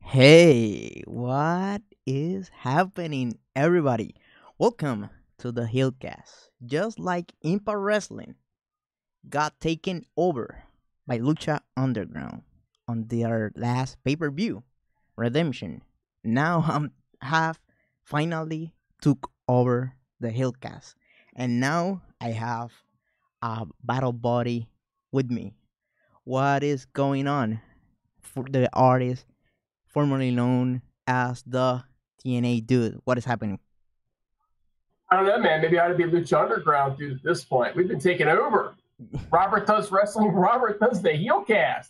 Hey, what is happening, everybody? Welcome to the Heelcast. Just like Impa Wrestling got taken over by Lucha Underground on their last pay-per-view, Redemption. Now I'm have finally took over the Heelcast, and now I have a battle buddy with me. What is going on for the artist formerly known as the TNA Dude? What is happening? I don't know, man. Maybe I ought to be Lucha Underground dude at this point. We've been taken over. Robert does wrestling. Robert does the Heelcast.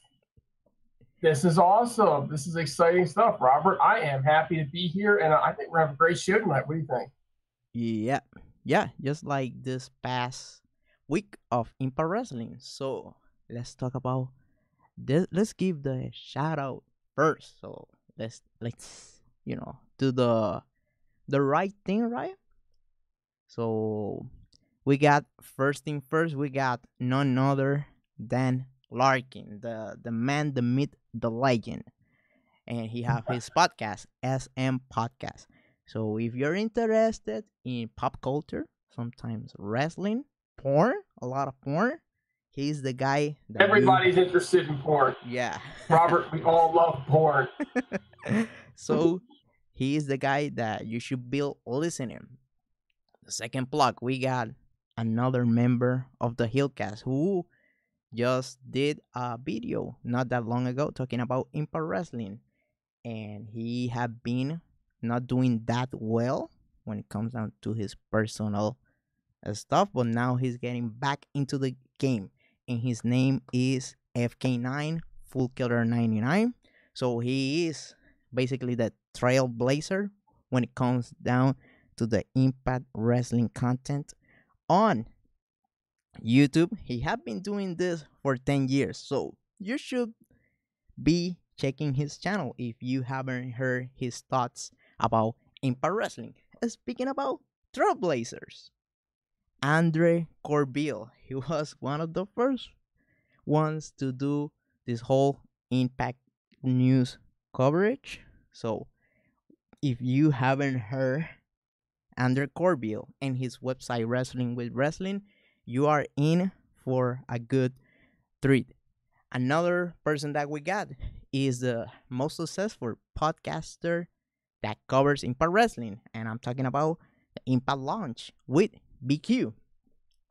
This is awesome. This is exciting stuff, Robert. I am happy to be here, and I think we're having a great show tonight. What do you think? Yeah, yeah, just like this past week of Impa Wrestling. So let's talk about this. Let's give the shout out first. So let's do the right thing, right? So we got first thing first. We got none other than Larkin, the man, the myth, the legend, and he have his podcast, S&M Podcast. So if you're interested in pop culture, sometimes wrestling, porn, a lot of porn, he's the guy that you. Everybody's interested in porn. Yeah. Robert, we all love porn. So he is the guy that you should be listening. The second block, we got another member of the Hillcast who just did a video not that long ago talking about Impact Wrestling, and he had been not doing that well when it comes down to his personal stuff, but now he's getting back into the game, and his name is FK9 Full Killer 99. So he is basically the trailblazer when it comes down to the Impact Wrestling content on YouTube. He have been doing this for 10 years, so you should be checking his channel if you haven't heard his thoughts about Impact Wrestling. Speaking about trailblazers, Andre Corbeil, he was one of the first ones to do this whole Impact news coverage. So if you haven't heard Andre Corbeil and his website Wrestling with Wrestling, you are in for a good treat. Another person that we got is the most successful podcaster that covers Impact Wrestling, and I'm talking about the Impact Launch with BQ.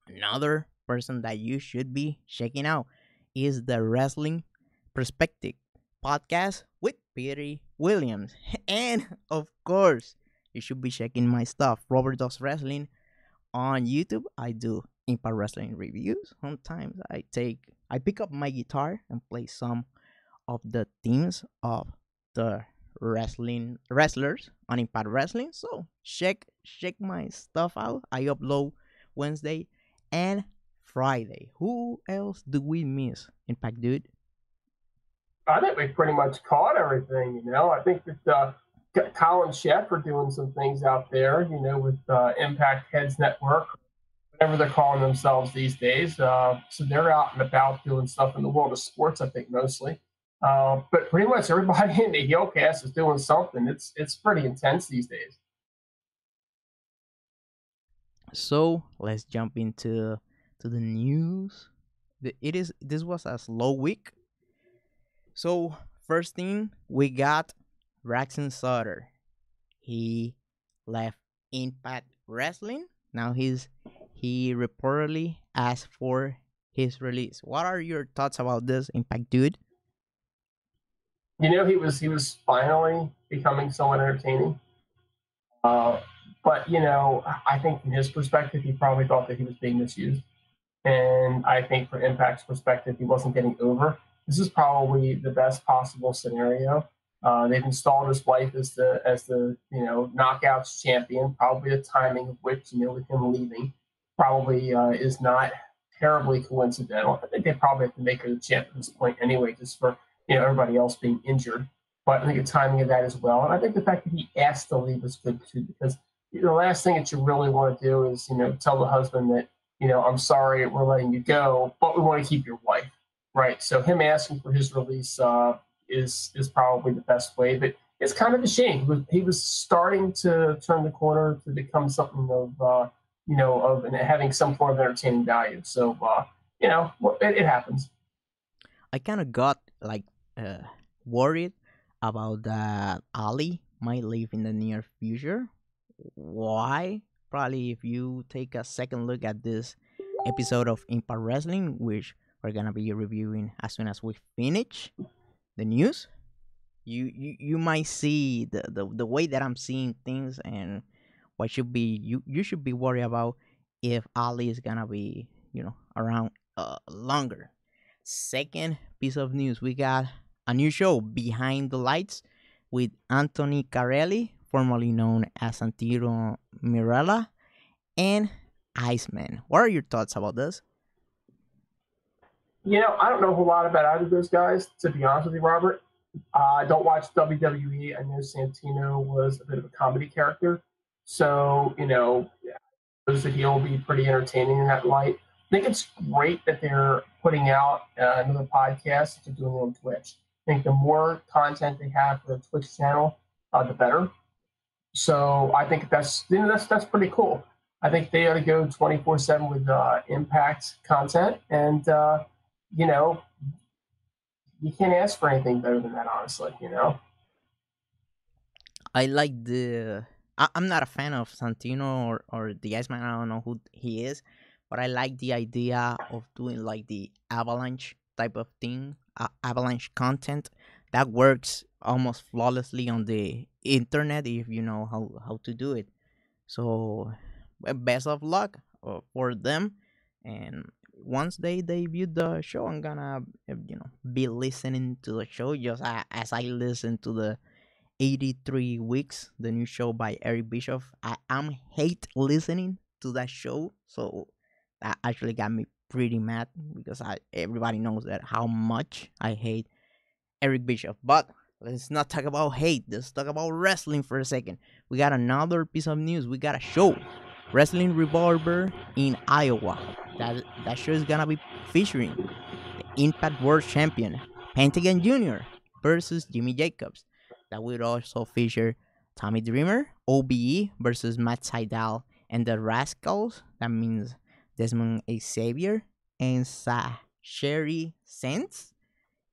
Another person that you should be checking out is the Wrestling Perspective podcast with Petey Williams. And of course, you should be checking my stuff, Robert Does Wrestling, on YouTube. I do Impact Wrestling reviews. Sometimes I pick up my guitar and play some of the themes of the wrestlers on Impact Wrestling. So check my stuff out. I upload Wednesday and Friday. Who else do we miss, Impact Dude? I think we pretty much caught everything. I think that Colin Chef are doing some things out there. With Impact Heads Network, whatever they're calling themselves these days. So they're out and about doing stuff in the world of sports, I think, mostly. But pretty much everybody in the Heelcast is doing something. It's pretty intense these days. So let's jump into the news. This was a slow week. So first thing, we got Braxton Sutter. He left Impact Wrestling. Now he reportedly asked for his release. What are your thoughts about this, Impact Dude? He was finally becoming somewhat entertaining. But I think from his perspective, he probably thought that he was being misused, and I think from Impact's perspective, he wasn't getting over. This is probably the best possible scenario. They've installed his wife as the knockouts champion. Probably the timing of which with him leaving probably is not terribly coincidental. I think they probably have to make her the champ at this point anyway, just for everybody else being injured. But I think the timing of that as well, and I think the fact that he asked to leave is good too, because the last thing that you really want to do is tell the husband that I'm sorry, we're letting you go, but we want to keep your wife, right? So him asking for his release, is probably the best way. But it's kind of a shame. He was starting to turn the corner to become something of of having some form of entertaining value. So it happens. I kind of got like worried about that Ali might leave in the near future. Why? Probably if you take a second look at this episode of Impact Wrestling, which we're gonna be reviewing as soon as we finish the news, you might see the way that I'm seeing things and what should be you should be worried about if Ali is gonna be around longer. Second piece of news, we got a new show, Behind the Lights, with Anthony Carelli, formerly known as Santino Marella, and Iceman. What are your thoughts about this? I don't know a whole lot about either of those guys, to be honest with you, Robert. I don't watch WWE. I know Santino was a bit of a comedy character. So, those that he'll be pretty entertaining in that light. I think it's great that they're putting out another podcast that they're doing on Twitch. I think the more content they have for the Twitch channel, the better. So I think that's pretty cool. I think they ought to go 24/7 with Impact content, and you know you can't ask for anything better than that, honestly. I like I'm not a fan of Santino or the Iceman. I don't know who he is, but I like the idea of doing like the avalanche type of thing, avalanche content that works almost flawlessly on the internet if you know how to do it. So, best of luck for them. And once they debut the show, I'm gonna be listening to the show just as I listen to the 83 Weeks, the new show by Eric Bischoff. I'm hate listening to that show, so that actually got me pretty mad because everybody knows that how much I hate Eric Bischoff. But let's not talk about hate. Let's talk about wrestling for a second. We got another piece of news. We got a show, Wrestling Revolver in Iowa. That show is gonna be featuring the Impact World Champion Pentagon Jr. versus Jimmy Jacobs. That will also feature Tommy Dreamer, OBE versus Matt Sydal and the Rascals. That means Desmond Xavier and Sherry Sense.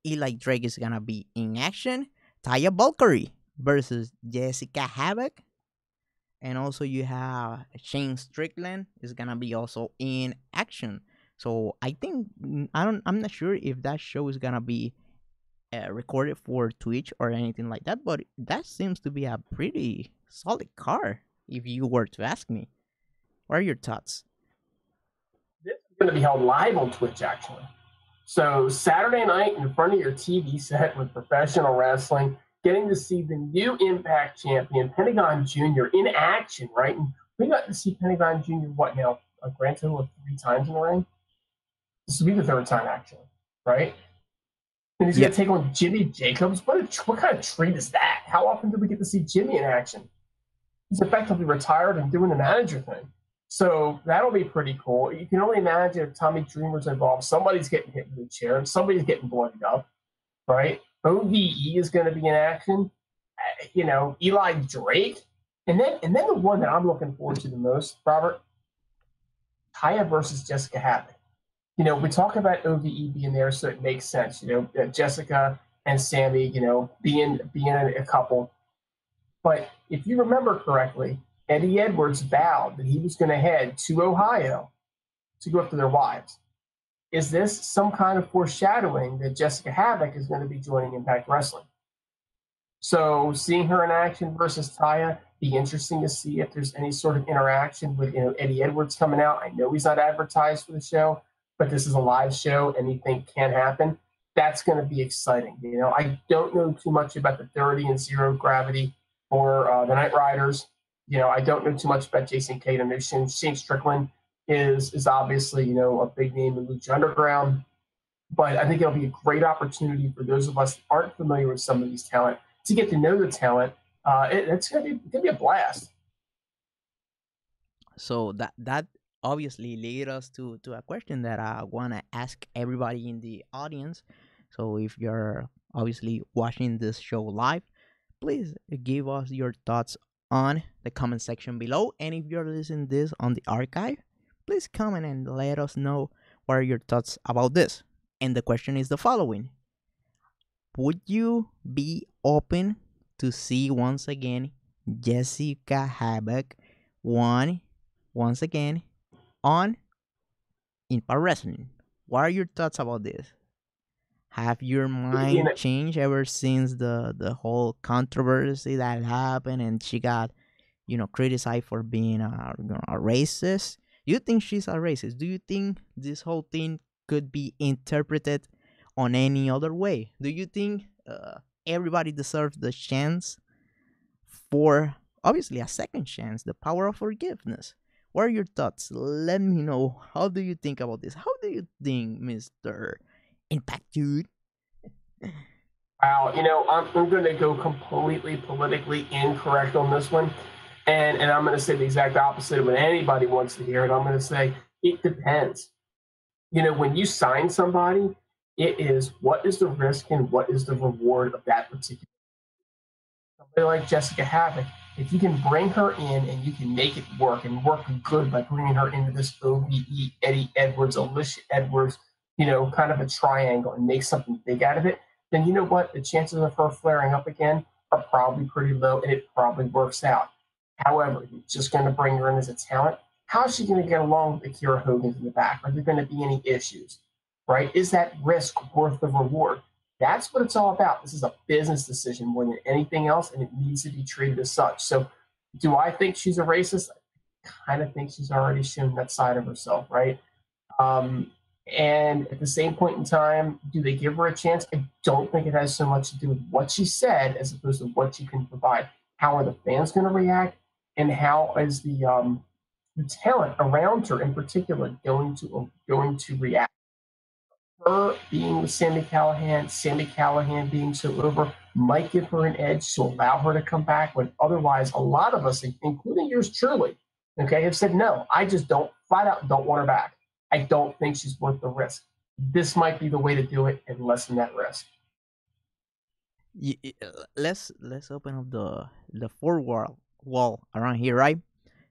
Eli Drake is gonna be in action. Taya Valkyrie versus Jessica Havoc. And also you have Shane Strickland is gonna be also in action. So I think I'm not sure if that show is gonna be recorded for Twitch or anything like that, but that seems to be a pretty solid car if you were to ask me. What are your thoughts? This is going to be held live on Twitch, actually. So Saturday night in front of your TV set with professional wrestling, getting to see the new Impact champion, Pentagon Jr. in action, right? And we got to see Pentagon Jr. what now? A grand total of 3 times in the ring? This will be the 3rd time, actually, right? And he's going to take on Jimmy Jacobs. What kind of treat is that? How often do we get to see Jimmy in action? He's effectively retired and doing the manager thing. So that'll be pretty cool. You can only imagine if Tommy Dreamer's involved, somebody's getting hit with a chair and somebody's getting bloodied up, right? OVE is going to be in action. Eli Drake. And then the one that I'm looking forward to the most, Robert, Taya versus Jessica Havoc. We talk about OVE being there, so it makes sense. Jessica and Sammy, being a couple. But if you remember correctly, Eddie Edwards vowed that he was going to head to Ohio to go after their wives. Is this some kind of foreshadowing that Jessica Havoc is going to be joining Impact Wrestling? So seeing her in action versus Taya, be interesting to see if there's any sort of interaction with Eddie Edwards coming out. I know he's not advertised for the show, but this is a live show. Anything can happen. That's going to be exciting. I don't know too much about the 30 and Zero Gravity or the Night Riders. I don't know too much about Jason Tatum. Shane Strickland is obviously, a big name in Lucha Underground. But I think it'll be a great opportunity for those of us that aren't familiar with some of these talent to get to know the talent. It's going to be a blast. So that obviously lead us to a question that I want to ask everybody in the audience. So if you're obviously watching this show live, please give us your thoughts on the comment section below. And if you're listening this on the archive, please comment and let us know what are your thoughts about this. And the question is the following: would you be open to see once again Jessica Havoc won once again on Impact Wrestling? What are your thoughts about this? Have your You mind know, changed ever since the whole controversy that happened and she got, criticized for being a racist? Do you think she's a racist? Do you think this whole thing could be interpreted on any other way? Do you think everybody deserves the chance for, obviously, a second chance, the power of forgiveness? What are your thoughts? Let me know. How do you think about this? How do you think, Mr. Impact Dude? wow, I'm going to go completely politically incorrect on this one. And I'm going to say the exact opposite of what anybody wants to hear. And I'm going to say it depends. When you sign somebody, it is what is the risk and what is the reward of that particular. Somebody like Jessica Havoc, if you can bring her in and you can make it work and work good by bringing her into this OVE, Eddie Edwards, Alicia Edwards, kind of a triangle and make something big out of it, then you know what? The chances of her flaring up again are probably pretty low and it probably works out. However, you're just going to bring her in as a talent. How is she going to get along with Akira Hogan in the back? Are there going to be any issues? Right? Is that risk worth the reward? That's what it's all about. This is a business decision more than anything else, and it needs to be treated as such. So, do I think she's a racist? I kind of think she's already shown that side of herself, right? And at the same point in time, do they give her a chance? I don't think it has so much to do with what she said as opposed to what she can provide. How are the fans going to react, and how is the talent around her in particular going to react? Her being with Sami Callihan being so over, might give her an edge to allow her to come back when otherwise a lot of us, including yours truly, okay, have said, no, I just don't, flat out don't want her back. I don't think she's worth the risk. This might be the way to do it and lessen that risk. Let's open up the fourth wall around here, right?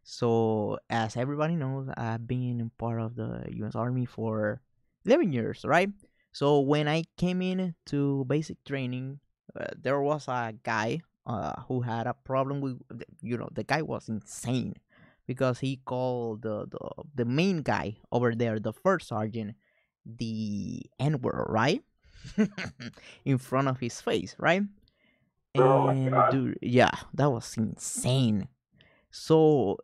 So, as everybody knows, I've been part of the U.S. Army for 11 years, right? So when I came in to basic training, there was a guy who had a problem with, the guy was insane because he called the main guy over there, the first sergeant, the N-word, right? In front of his face, right? Oh my And God. dude, yeah, that was insane. So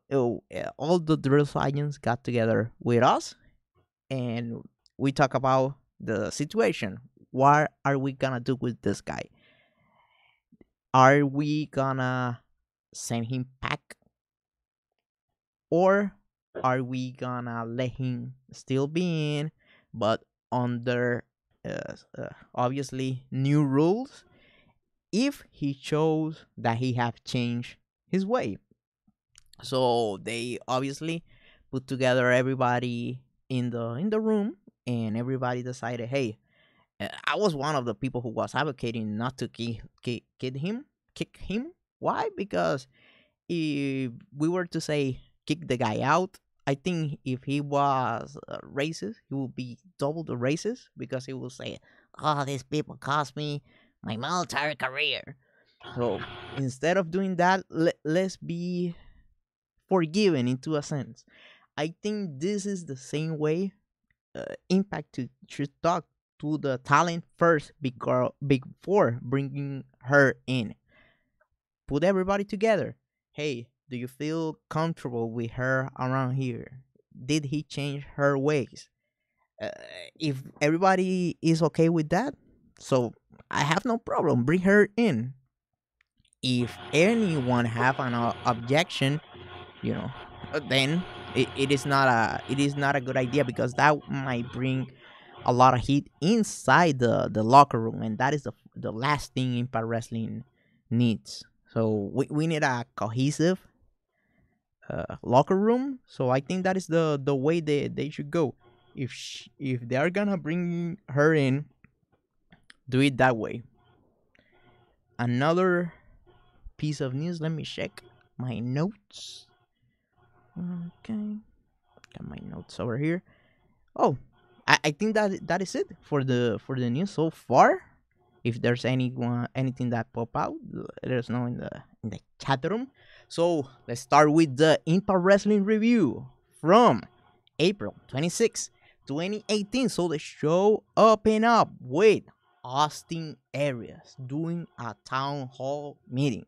all the drill sergeants got together with us, and we talk about the situation. What are we gonna do with this guy? Are we gonna send him back, or are we gonna let him still be in, but under obviously new rules? If he shows that he have changed his way, so they obviously put together everybody in the room, and everybody decided, hey, I was one of the people who was advocating not to kick him. Why? Because if we were to say kick the guy out, I think if he was racist, he would be double the racist because he will say, "Oh, these people cost me my military career." So instead of doing that, let's be forgiven into a sense. I think this is the same way Impact should talk to the talent first before bringing her in. Put everybody together. Hey, do you feel comfortable with her around here? Did he change her ways? Uh, if everybody is okay with that, so I have no problem. Bring her in. If anyone have an objection, you know, then it is not a good idea because that might bring a lot of heat inside the locker room, and that is the last thing Impact Wrestling needs. So we need a cohesive locker room. So I think that is the way they should go. If they are gonna bring her in, do it that way. another piece of news. Let me check my notes. Okay, got my notes over here. Oh, I think that is it for the news so far. If there's anything that pop out, let us know in the chat room. So let's start with the Impact Wrestling review from April 26, 2018. So the show opened up with Austin Aries doing a town hall meeting,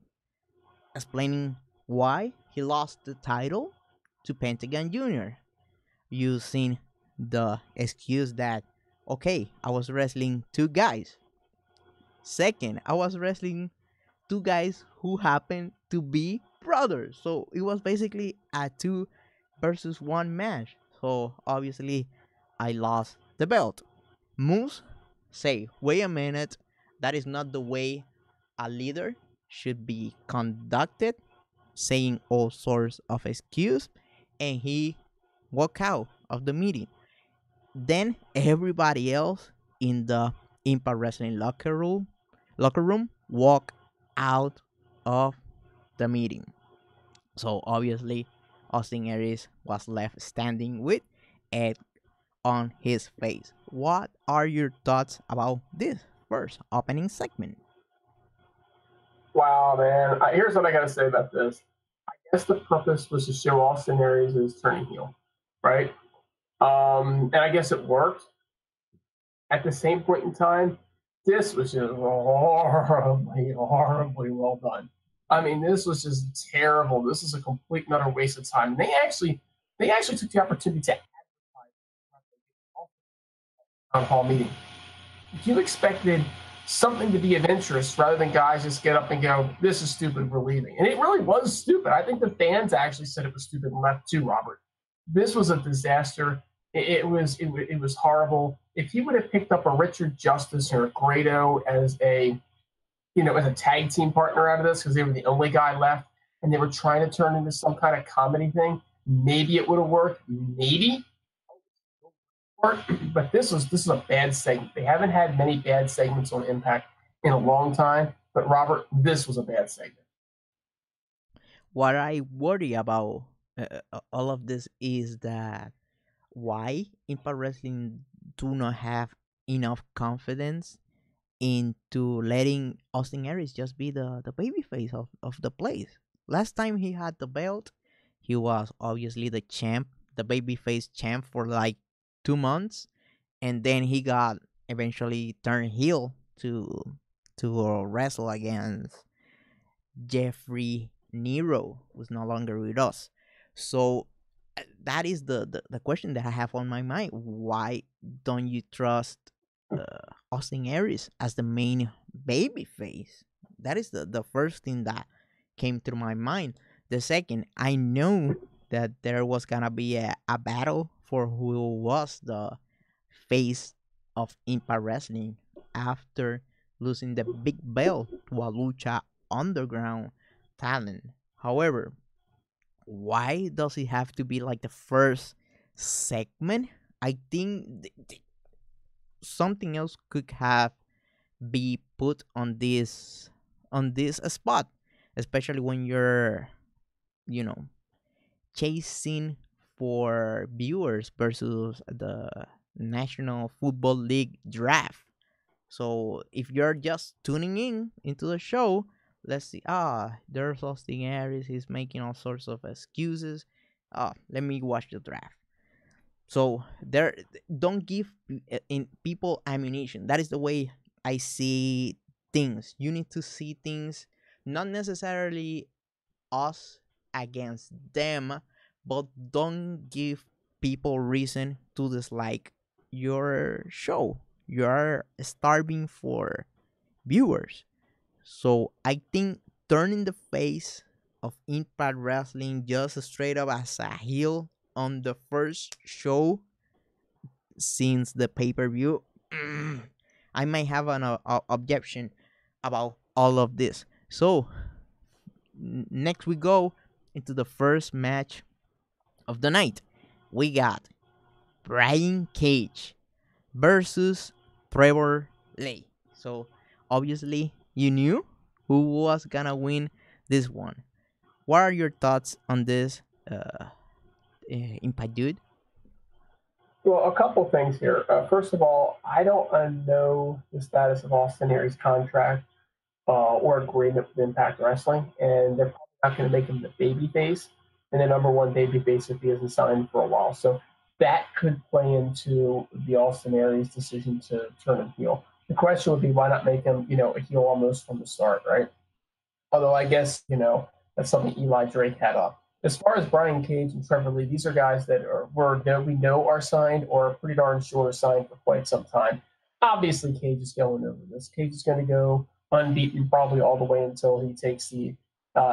explaining why he lost the title to Pentagon Jr., using the excuse that, okay, I was wrestling two guys. Second, I was wrestling two guys who happened to be brothers. So it was basically a two versus one match. So obviously, I lost the belt. Moose say, wait a minute, that is not the way a leader should be conducted, saying all sorts of excuses, and he walked out of the meeting. Then everybody else in the Impact Wrestling locker room walk out of the meeting. So obviously, Austin Aries was left standing with it on his face. What are your thoughts about this first opening segment? Wow, man. Here's what I got to say about this. I guess the purpose was to show Austin Aries is turning heel, right? And I guess it worked. At the same point in time, this was just horribly, horribly well done. I mean, this was just terrible. This is a complete and utter waste of time. They actually took the opportunity to advertise town hall meeting. You expected something to be of interest rather than guys just get up and go, "This is stupid. We're leaving." And it really was stupid. I think the fans actually said it was stupid and left too, Robert. This was a disaster. It was horrible. If he would have picked up a Richard Justice or a Grado as a tag team partner out of this, because they were the only guy left, and they were trying to turn into some kind of comedy thing, maybe it would have worked. Maybe. But this is a bad segment. They haven't had many bad segments on Impact in a long time. But Robert, this was a bad segment. What I worry about all of this is that why Impact Wrestling do not have enough confidence into letting Austin Aries just be the babyface of the place. Last time he had the belt, he was obviously the champ, the babyface champ for like 2 months, and then he got eventually turned heel to wrestle against Jeffrey Nero, who's no longer with us. So that is the question that I have on my mind. Why don't you trust Austin Aries as the main baby face? That is the first thing that came through my mind. The second, I know that there was gonna be a battle for who was the face of Impact Wrestling after losing the big belt to a Lucha Underground talent. However, why does it have to be like the first segment? I think something else could have be put on this spot, especially when you're, you know, chasing for viewers versus the National Football League draft. So if you're just tuning in into the show, let's see. There's Austin Aries. He's making all sorts of excuses. Let me watch the draft. So there, don't give in people ammunition. That is the way I see things. You need to see things not necessarily us against them, but don't give people reason to dislike your show. You're starving for viewers. So I think turning the face of Impact Wrestling just straight up as a heel on the first show since the pay-per-view, I might have an objection about all of this. So next we go into the first match of the night. We got Brian Cage versus Trevor Lee. So obviously you knew who was gonna win this one. What are your thoughts on this, Impact Dude? Well, a couple things here. First of all, I don't know the status of Austin Aries' contract or agreement with Impact Wrestling, and they're probably not going to make him the baby face and the number one baby face if he hasn't signed for a while. So that could play into the Austin Aries decision to turn him heel. The question would be, why not make him, a heel almost from the start, right? Although I guess, that's something Eli Drake had up. As far as Brian Cage and Trevor Lee, these are guys that we know are signed or are pretty darn sure are signed for quite some time. Obviously, Cage is going over this. Cage is going to go unbeaten probably all the way until he takes the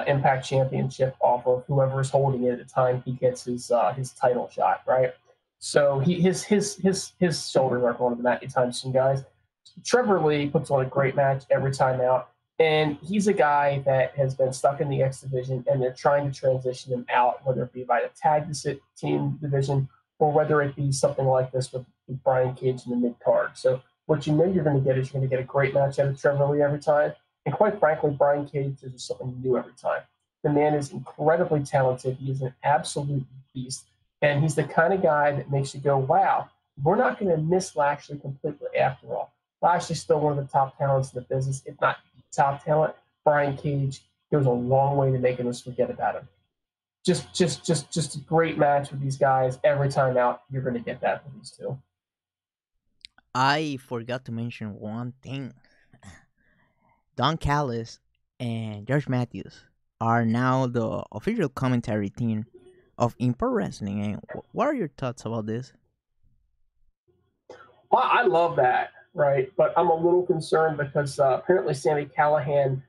Impact Championship off of whoever is holding it at the time he gets his title shot, right? So his shoulders aren't going to the mat anytime soon, guys. Trevor Lee puts on a great match every time out. And he's a guy that has been stuck in the X division, and they're trying to transition him out, whether it be by the tag team division or whether it be something like this with Brian Cage in the mid card. So what you know you're going to get is you're going to get a great match out of Trevor Lee every time. And quite frankly, Brian Cage is something new every time. The man is incredibly talented. He is an absolute beast. And he's the kind of guy that makes you go, wow, we're not going to miss Lashley completely after all. Lashley's still one of the top talents in the business, if not top talent. Brian Cage goes a long way to making us forget about him. Just a great match with these guys every time out. You're going to get that with these two. I forgot to mention one thing. Don Callis and Josh Matthews are now the official commentary team of Impact Wrestling. And what are your thoughts about this? Well, I love that, right? But I'm a little concerned because apparently Sami Callihan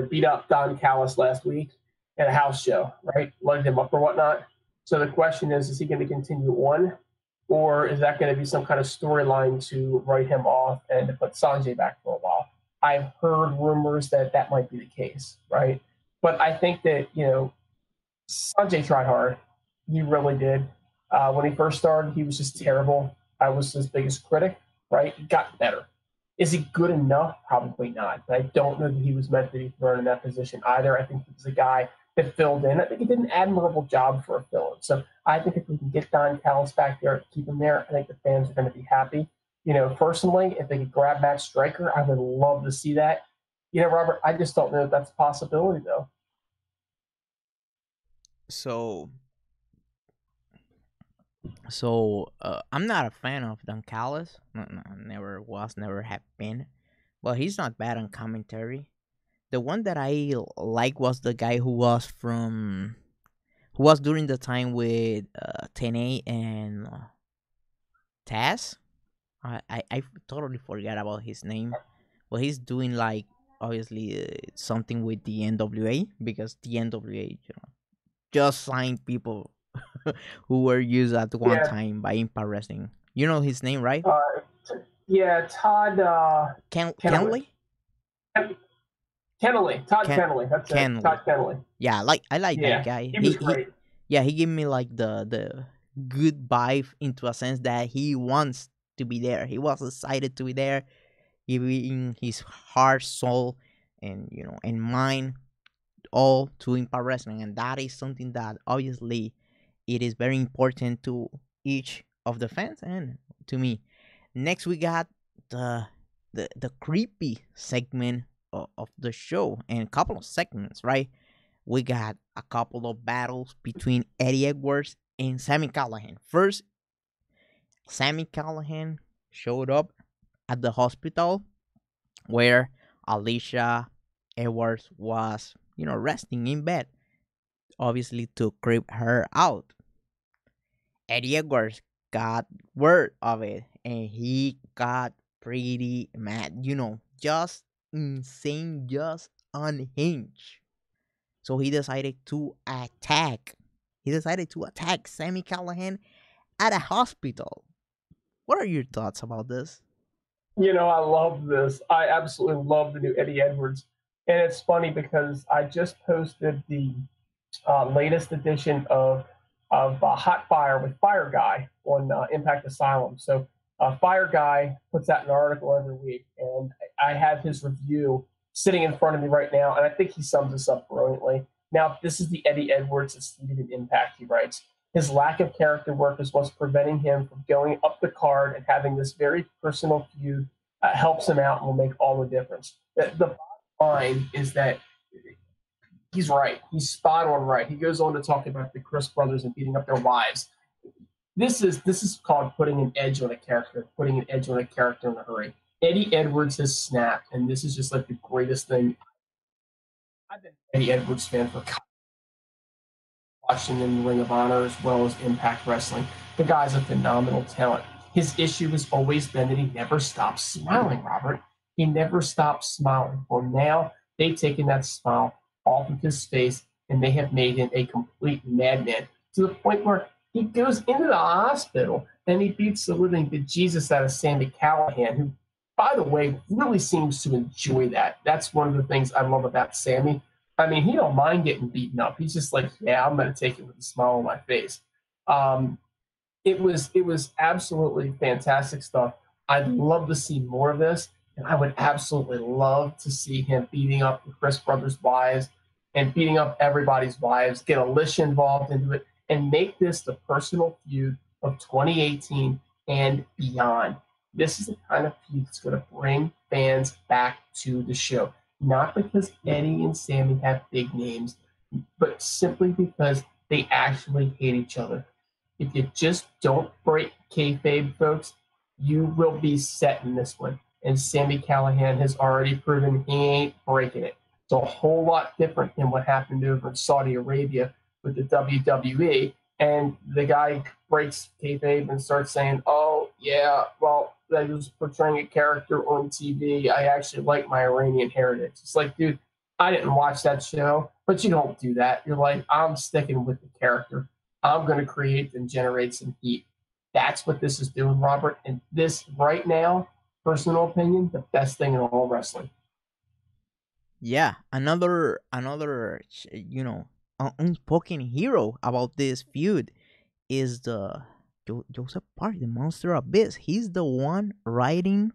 beat up Don Callis last week at a house show, right? Lugged him up or whatnot. So the question is he going to continue on, or is that going to be some kind of storyline to write him off and to put Sanjay back for a while? I've heard rumors that that might be the case, right? But I think that, Sanjay tried hard. He really did. When he first started, he was just terrible. I was his biggest critic, right? He got better. Is he good enough? Probably not. But I don't know that he was meant to be thrown in that position either. I think he was a guy that filled in. I think he did an admirable job for a fill-in. So I think if we can get Don Callis back there, keep him there, I think the fans are going to be happy. Personally, if they could grab Matt Stryker, I would love to see that. Robert, I just don't know if that's a possibility, though. So, I'm not a fan of Don Callis. No, never was, never have been. Well, he's not bad on commentary. The one that I like was the guy who was during the time with Tene and Taz. I totally forgot about his name. Well, he's doing like obviously something with the NWA because the NWA just signed people who were used at one time by Impact Wrestling. You know his name, right? Todd Kenley? Kennelly. Todd Kennelly. That's Kennelly. It. Todd Kennelly. Yeah, I like that guy. He was great. He gave me like the good vibe into a sense that he wants to be there. He was excited to be there, giving his heart, soul, and and mind all to Impact Wrestling, and that is something that obviously it is very important to each of the fans and to me. Next, we got the creepy segment of the show and a couple of segments, right? We got a couple of battles between Eddie Edwards and Sami Callihan. First, Sami Callihan showed up at the hospital where Alicia Edwards was, resting in bed, obviously to creep her out. Eddie Edwards got word of it and he got pretty mad, just insane, just unhinged. So he decided to attack. Sami Callihan at a hospital. What are your thoughts about this? I love this. I absolutely love the new Eddie Edwards. And it's funny because I just posted the latest edition of Hot Fire with Fire Guy on Impact Asylum. So Fire Guy puts out an article every week, and I have his review sitting in front of me right now, and I think he sums this up brilliantly. Now, this is the Eddie Edwards that's needed in Impact, he writes. His lack of character work is what's preventing him from going up the card, and having this very personal feud helps him out and will make all the difference. The bottom line is that he's right. He's spot on right. He goes on to talk about the Chris brothers and beating up their wives. This is called putting an edge on a character, putting an edge on a character in a hurry. Eddie Edwards has snapped, and this is just like the greatest thing. I've been an Eddie Edwards fan for watching in Ring of Honor as well as Impact Wrestling. The guy's a phenomenal talent. His issue has always been that he never stops smiling, Robert. He never stops smiling. Well, now they've taken that smile off of his face, and they have made him a complete madman to the point where he goes into the hospital and he beats the living bejesus out of Sami Callihan, who, by the way, really seems to enjoy that. That's one of the things I love about Sami. I mean, he don't mind getting beaten up. He's just like, yeah, I'm going to take it with a smile on my face. It was absolutely fantastic stuff. I'd love to see more of this, and I would absolutely love to see him beating up the Chris brothers' wives and beating up everybody's wives, get Alicia involved into it, and make this the personal feud of 2018 and beyond. This is the kind of feud that's going to bring fans back to the show. Not because Eddie and Sami have big names, but simply because they actually hate each other. If you just don't break kayfabe, folks, you will be set in this one. And Sami Callihan has already proven he ain't breaking it. It's a whole lot different than what happened over in Saudi Arabia with the WWE. And the guy breaks kayfabe and starts saying, oh, yeah, well, I was portraying a character on TV. I actually like my Iranian heritage. It's like, dude, I didn't watch that show, but you don't do that. You're like, I'm sticking with the character. I'm going to create and generate some heat. That's what this is doing, Robert. And this right now, personal opinion, the best thing in all wrestling. Yeah, unspoken hero about this feud is the Joseph Park, the Monster Abyss. He's the one writing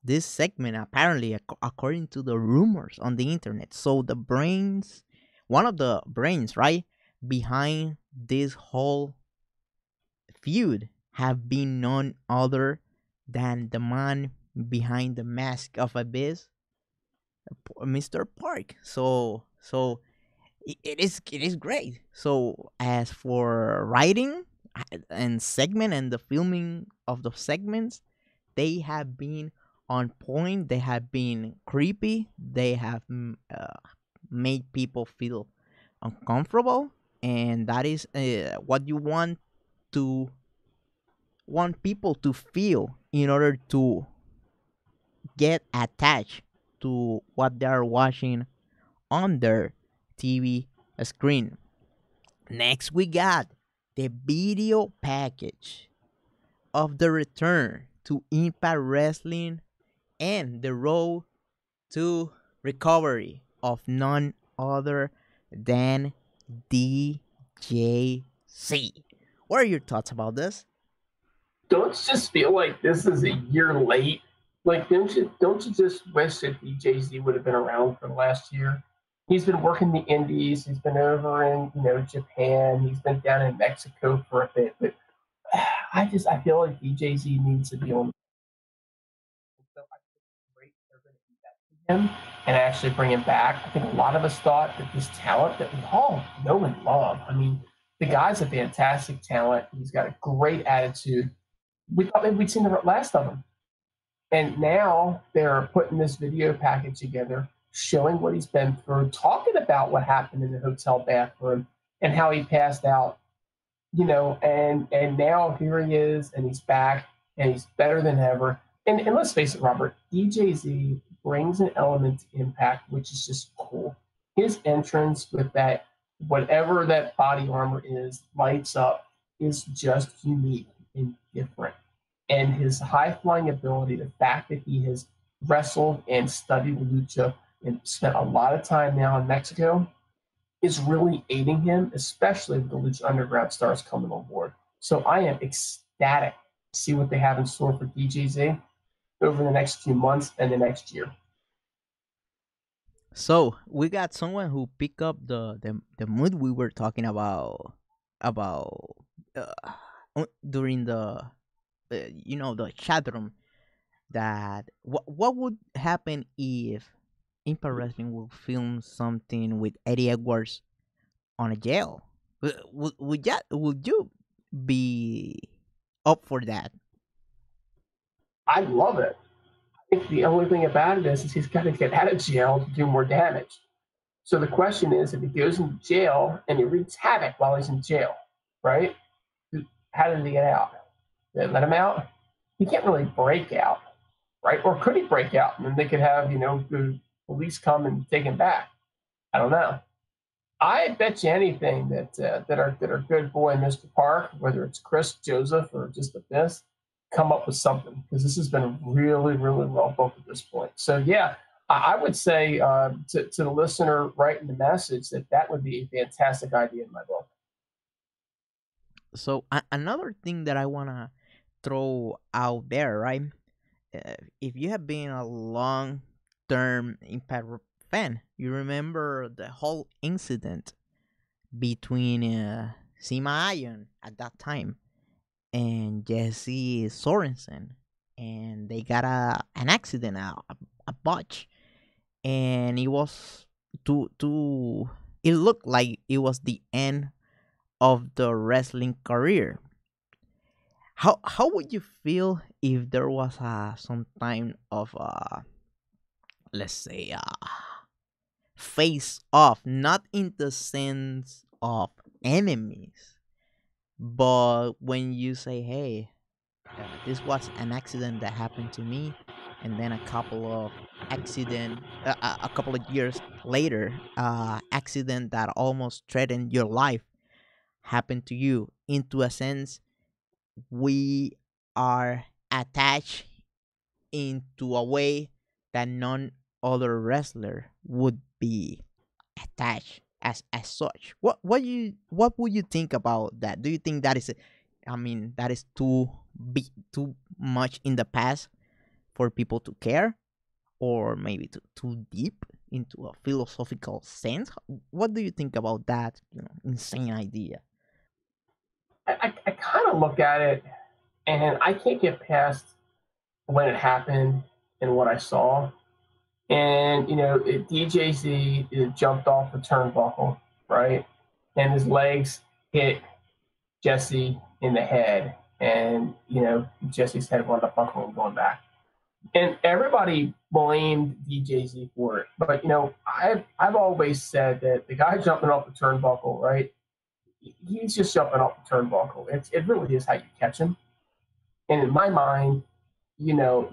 this segment, apparently, according to the rumors on the internet. So the brains, one of the brains, right, behind this whole feud have been none other than the man behind the mask of Abyss, Mr. Park. So it is great. So as for writing and segment and the filming of the segments, they have been on point. They have been creepy. They have made people feel uncomfortable, and that is what you want people to feel in order to get attached to what they are watching on their TV screen. Next, we got the video package of the return to Impact Wrestling and the road to recovery of none other than DJC. What are your thoughts about this? Don't you just feel like this is a year late? Like, don't you just wish that DJZ would have been around for the last year? He's been working the indies. He's been over in Japan. He's been down in Mexico for a bit. But I feel like DJZ needs to be on. So I think it's great they're going to invest in him and actually bring him back. I think a lot of us thought that this talent that we all know and love. I mean, the guy's a fantastic talent. He's got a great attitude. We thought maybe we'd seen the last of him. And now they're putting this video package together, showing what he's been through, talking about what happened in the hotel bathroom and how he passed out, and now here he is, and he's back, and he's better than ever. And let's face it, Robert, DJZ brings an element to Impact, which is just cool. His entrance with that, whatever that body armor is, lights up, is just unique and different. And his high-flying ability, the fact that he has wrestled and studied lucha and spent a lot of time now in Mexico, is really aiding him, especially with the Lucha Underground stars coming on board. So I am ecstatic to see what they have in store for DJZ over the next few months and the next year. So we got someone who pick up the mood we were talking about uh, during the the chat room. That what would happen if Impact Wrestling will film something with Eddie Edwards on a jail? Would you be up for that? I love it. I think the only thing about it is he's got to get out of jail to do more damage. So the question is, if he goes into jail and he wreaks havoc while he's in jail, right? How did he get out? Did they let him out? He can't really break out, right? Or could he break out and then they could have the police come and take him back? I don't know. I bet you anything that our good boy Mr. Park, whether it's Chris, Joseph, or just the best, come up with something because this has been really, really well booked at this point. So yeah, I would say to the listener writing the message that would be a fantastic idea in my book. So another thing that I wanna throw out there, right? If you have been a long term Impact fan, you remember the whole incident between Sima Ion at that time and Jesse Sorensen, and they got an accident, a botch, and it was to it looked like it was the end of the wrestling career. How would you feel if there was some kind of let's say face off, not in the sense of enemies, but when you say, hey, this was an accident that happened to me, and then a couple of years later, accident that almost threatened your life happened to you. Into a sense, we are attached into a way that none other wrestler would be attached as such. What would you think about that? Do you think that is, I mean, that is too much in the past for people to care, or maybe too deep into a philosophical sense? What do you think about that? Insane idea. I kind of look at it and I can't get past when it happened and what I saw. And DJZ jumped off the turnbuckle, right? And his legs hit Jesse in the head, and Jesse's head wound up buckling and going back. And everybody blamed DJZ for it, but I've always said that the guy jumping off the turnbuckle, right? He's just jumping off the turnbuckle. It really is how you catch him. And in my mind,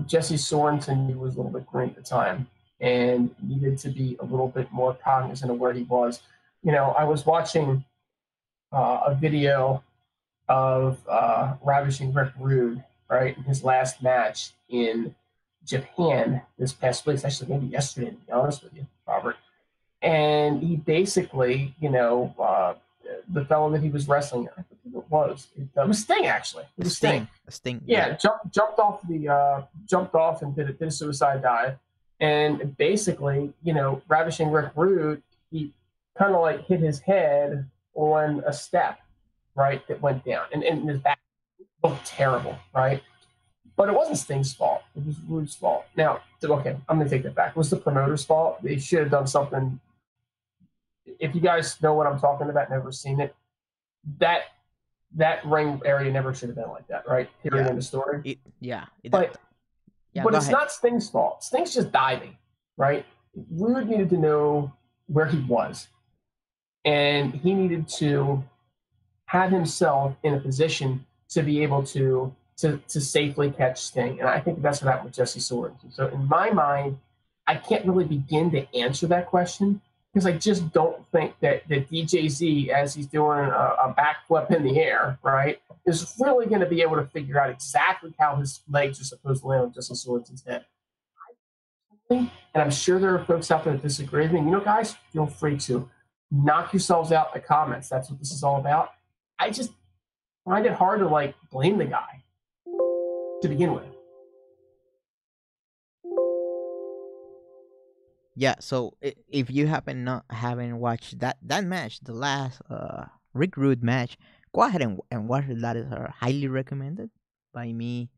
Jesse Sorensen was a little bit green at the time and needed to be a little bit more cognizant of where he was. I was watching a video of Ravishing Rick Rude, right, in his last match in Japan this past week. It's actually maybe yesterday, to be honest with you, Robert. And he basically, the fellow that he was wrestling, I think it was Sting actually. It was Sting. Sting. Yeah, jumped off and did a suicide dive, and basically, Ravishing Rick Rude, he kind of like hit his head on a step, right, that went down, and his back looked terrible, right? But it wasn't Sting's fault. It was Rude's fault. Now, okay, I'm going to take that back. It was the promoter's fault. They should have done something. If you guys know what I'm talking about, never seen it, that ring area never should have been like that, right? Period. Yeah. In the story. But it's ahead. Not Sting's fault. Sting's just diving, right? Rude needed to know where he was, and he needed to have himself in a position to be able to safely catch Sting. And I think that's what happened with Jesse Sorensen. So in my mind, I can't really begin to answer that question because I just don't think that DJZ, as he's doing a backflip in the air, right, is really going to be able to figure out exactly how his legs are supposed to land on Jesse Sorensen's head. And I'm sure there are folks out there that disagree with me. Guys, feel free to knock yourselves out in the comments. That's what this is all about. I just find it hard to blame the guy to begin with. Yeah, so if you happen not haven't watched that match, the last Rick Rude match, go ahead and watch it. That is highly recommended by me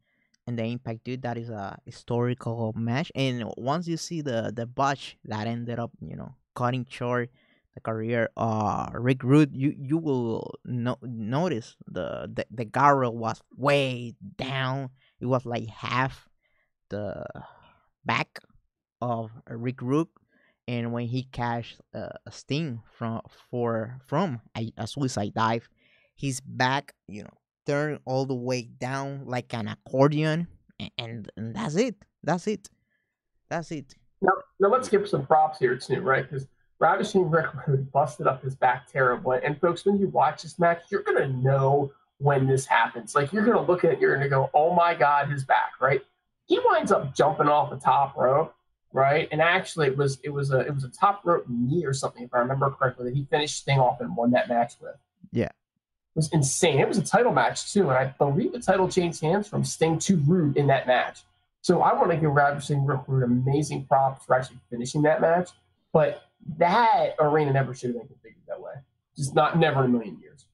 and the Impact Dude. That is a historical match, and once you see the botch that ended up, cutting short the career, Rick Rude, you will notice the garrow was way down. It was like half the back of Rick Rook, and when he cashed a sting from a suicide dive, his back, turned all the way down like an accordion, and that's it. That's it. That's it. Now let's give some props here too, right? Because Ravishing Rick Rude busted up his back terribly. And folks, when you watch this match, you're gonna know when this happens. Like you're gonna look at it, you're gonna go, "Oh my God, his back!" Right? He winds up jumping off the top rope, right? And actually, it was a top rope knee or something, if I remember correctly, that he finished Sting off and won that match with. Yeah. It was insane. It was a title match too, and I believe the title changed hands from Sting to Rude in that match. So I want to give Ravishing Rick Rude amazing props for actually finishing that match. But that arena never should have been configured that way. Just never in a million years.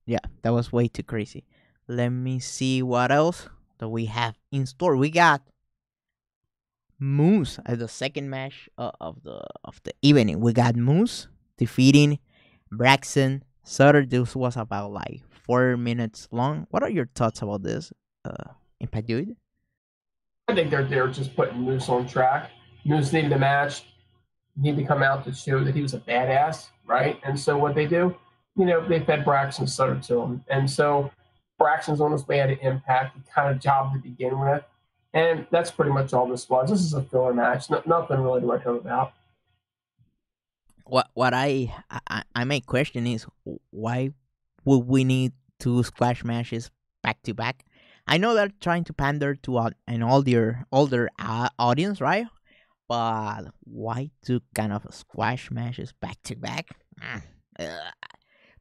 Yeah, that was way too crazy. Let me see what else that we have in store. We got Moose as the second match of the evening. We got Moose defeating Braxton Sutter. This was about like 4 minutes long. What are your thoughts about this, Impact Dude? I think they're just putting Moose on track. Moose needed a match. He needed to come out to show that he was a badass, right? And so what they do, they fed Braxton Sutter to him. And so Braxton's on his way at an Impact, the kind of job to begin with. And that's pretty much all this was. This is a filler match. Nothing really to write home about. What I may question is, why would we need two squash matches back to back? I know they're trying to pander to an older audience, right? But why two kind of squash matches back to back?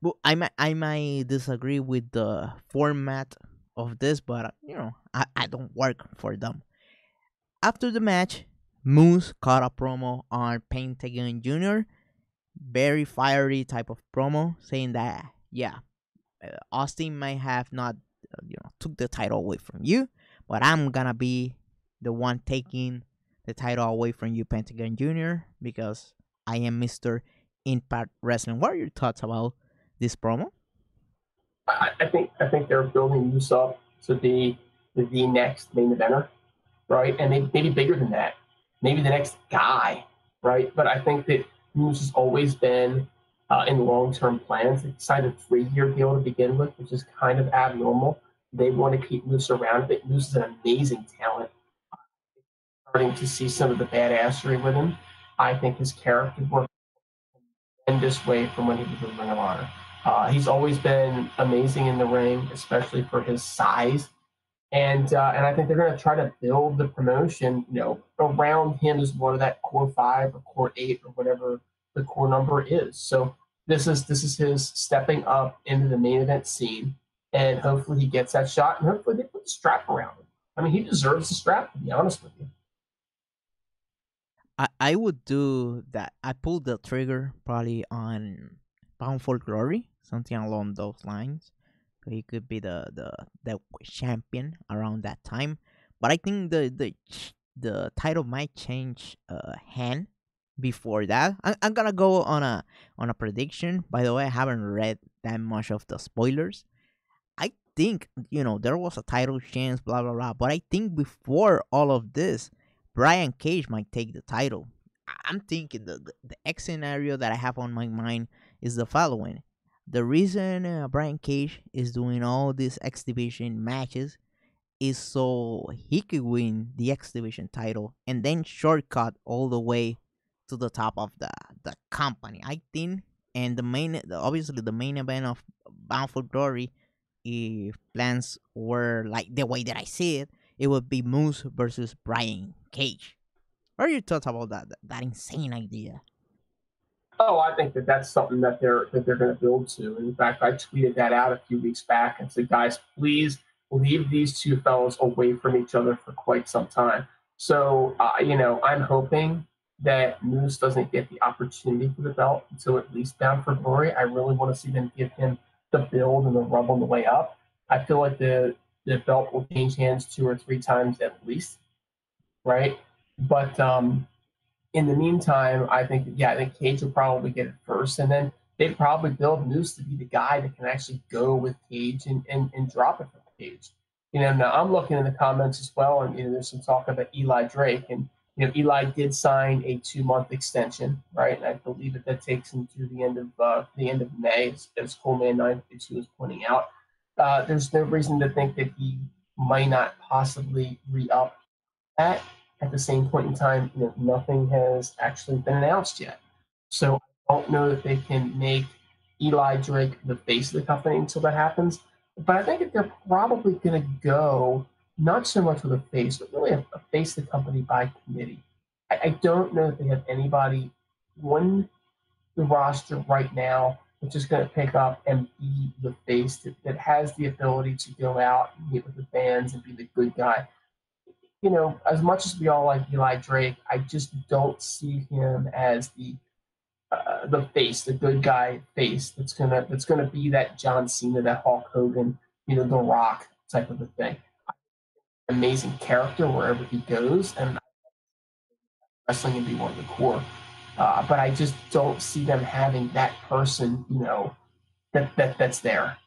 But I might disagree with the format of this, but I don't work for them. After the match, Moose cut a promo on Pentagon Jr. Very fiery type of promo, saying that yeah, Austin might have not took the title away from you, but I'm gonna be the one taking the title away from you, Pentagon Jr., because I am Mr. Impact Wrestling. What are your thoughts about this promo? I think they're building Moose up to be the next main eventer, right? And maybe bigger than that, maybe the next guy, right? But I think that Moose has always been in long-term plans. They signed a 3-year deal to begin with, which is kind of abnormal. They want to keep Moose around. I think Moose is an amazing talent. Starting to see some of the badassery with him. I think his character worked in this way from when he was in Ring of Honor. He's always been amazing in the ring, especially for his size. And I think they're going to try to build the promotion, around him as one of that core 5 or core 8 or whatever the core number is. So this is his stepping up into the main event scene, and hopefully he gets that shot, and hopefully they put the strap around him. I mean, he deserves the strap, to be honest with you. I would do that. I pulled the trigger probably on Bound for Glory, something along those lines. So he could be the champion around that time. But I think the title might change hand before that. I'm gonna go on a prediction. By the way, I haven't read that much of the spoilers. I think there was a title chance, blah blah blah. But I think before all of this, Brian Cage might take the title. I'm thinking the X scenario that I have on my mind is the following. The reason Brian Cage is doing all these X Division matches is so he could win the X Division title and then shortcut all the way to the top of the company. I think, and obviously the main event of Bound for Glory, if plans were like the way that I see it, it would be Moose versus Brian Cage. What are your thoughts about that insane idea? Oh, I think that's something that they're going to build to. In fact, I tweeted that out a few weeks back and said, guys, please leave these two fellows away from each other for quite some time. So, I'm hoping that Moose doesn't get the opportunity for the belt until at least Bound for Glory. I really want to see them give him the build and the rub on the way up. I feel like the belt will change hands 2 or 3 times at least, right? But in the meantime, I think Cage will probably get it first, and then they'd probably build Moose to be the guy that can actually go with Cage and drop it from Cage. Now I'm looking in the comments as well, and there's some talk about Eli Drake, and Eli did sign a 2 month extension, right? And I believe that takes him to the end of May, as Coleman 952 was pointing out. There's no reason to think that he might not possibly re-up that. At the same point in time, nothing has actually been announced yet. So I don't know that they can make Eli Drake the face of the company until that happens. But I think that they're probably going to go not so much with a face, but really a face of the company by committee. I don't know that they have anybody on the roster right now that's just going to pick up and be the face that has the ability to go out and meet with the fans and be the good guy. As much as we all like Eli Drake, I just don't see him as the face, the good guy face that's gonna be that John Cena, that Hulk Hogan, The Rock type of a thing. Amazing character wherever he goes, and wrestling can be one of the core. But I just don't see them having that person, that's there.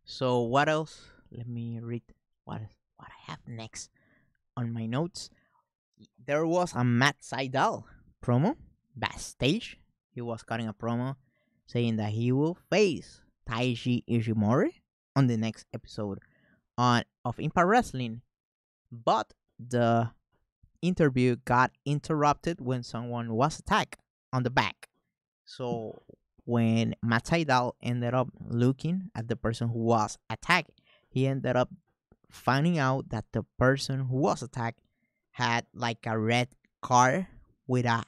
So what else? Let me read what I have next on my notes. There was a Matt Seidel promo backstage. He was cutting a promo saying that he will face Taiji Ishimori on the next episode of Impact Wrestling. But the interview got interrupted when someone was attacked on the back. So when Matt Seidel ended up looking at the person who was attacked, he ended up finding out that the person who was attacked had like a red car with a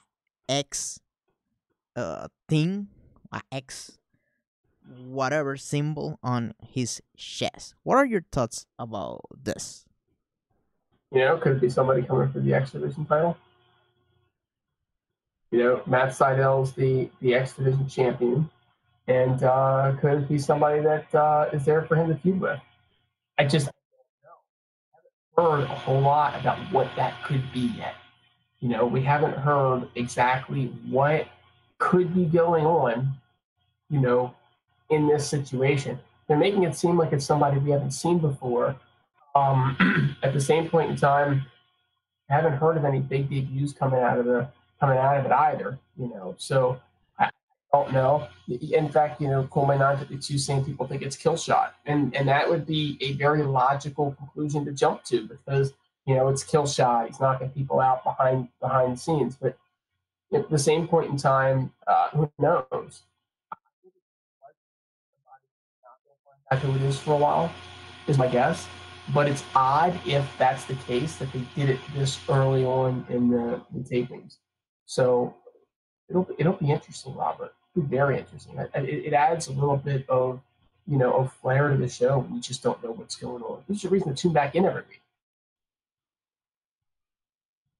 X thing, a X whatever symbol on his chest. What are your thoughts about this? Could it be somebody coming for the X Division title? Matt Seidel's the X Division champion, and could it be somebody that is there for him to feud with? I just heard a whole lot about what that could be yet. We haven't heard exactly what could be going on, in this situation. They're making it seem like it's somebody we haven't seen before. At the same point in time, I haven't heard of any big debuts coming out of it either. So I don't know. In fact, Coleman 952 saying people think it's Killshot, and that would be a very logical conclusion to jump to because it's Killshot. He's knocking people out behind the scenes, but at the same point in time, who knows? Who it is for a while is my guess. But it's odd if that's the case that they did it this early on in the tapings. So it'll be interesting, Robert. It'll be very interesting. It adds a little bit of of flair to the show when you just don't know what's going on. There's a reason to tune back in every week.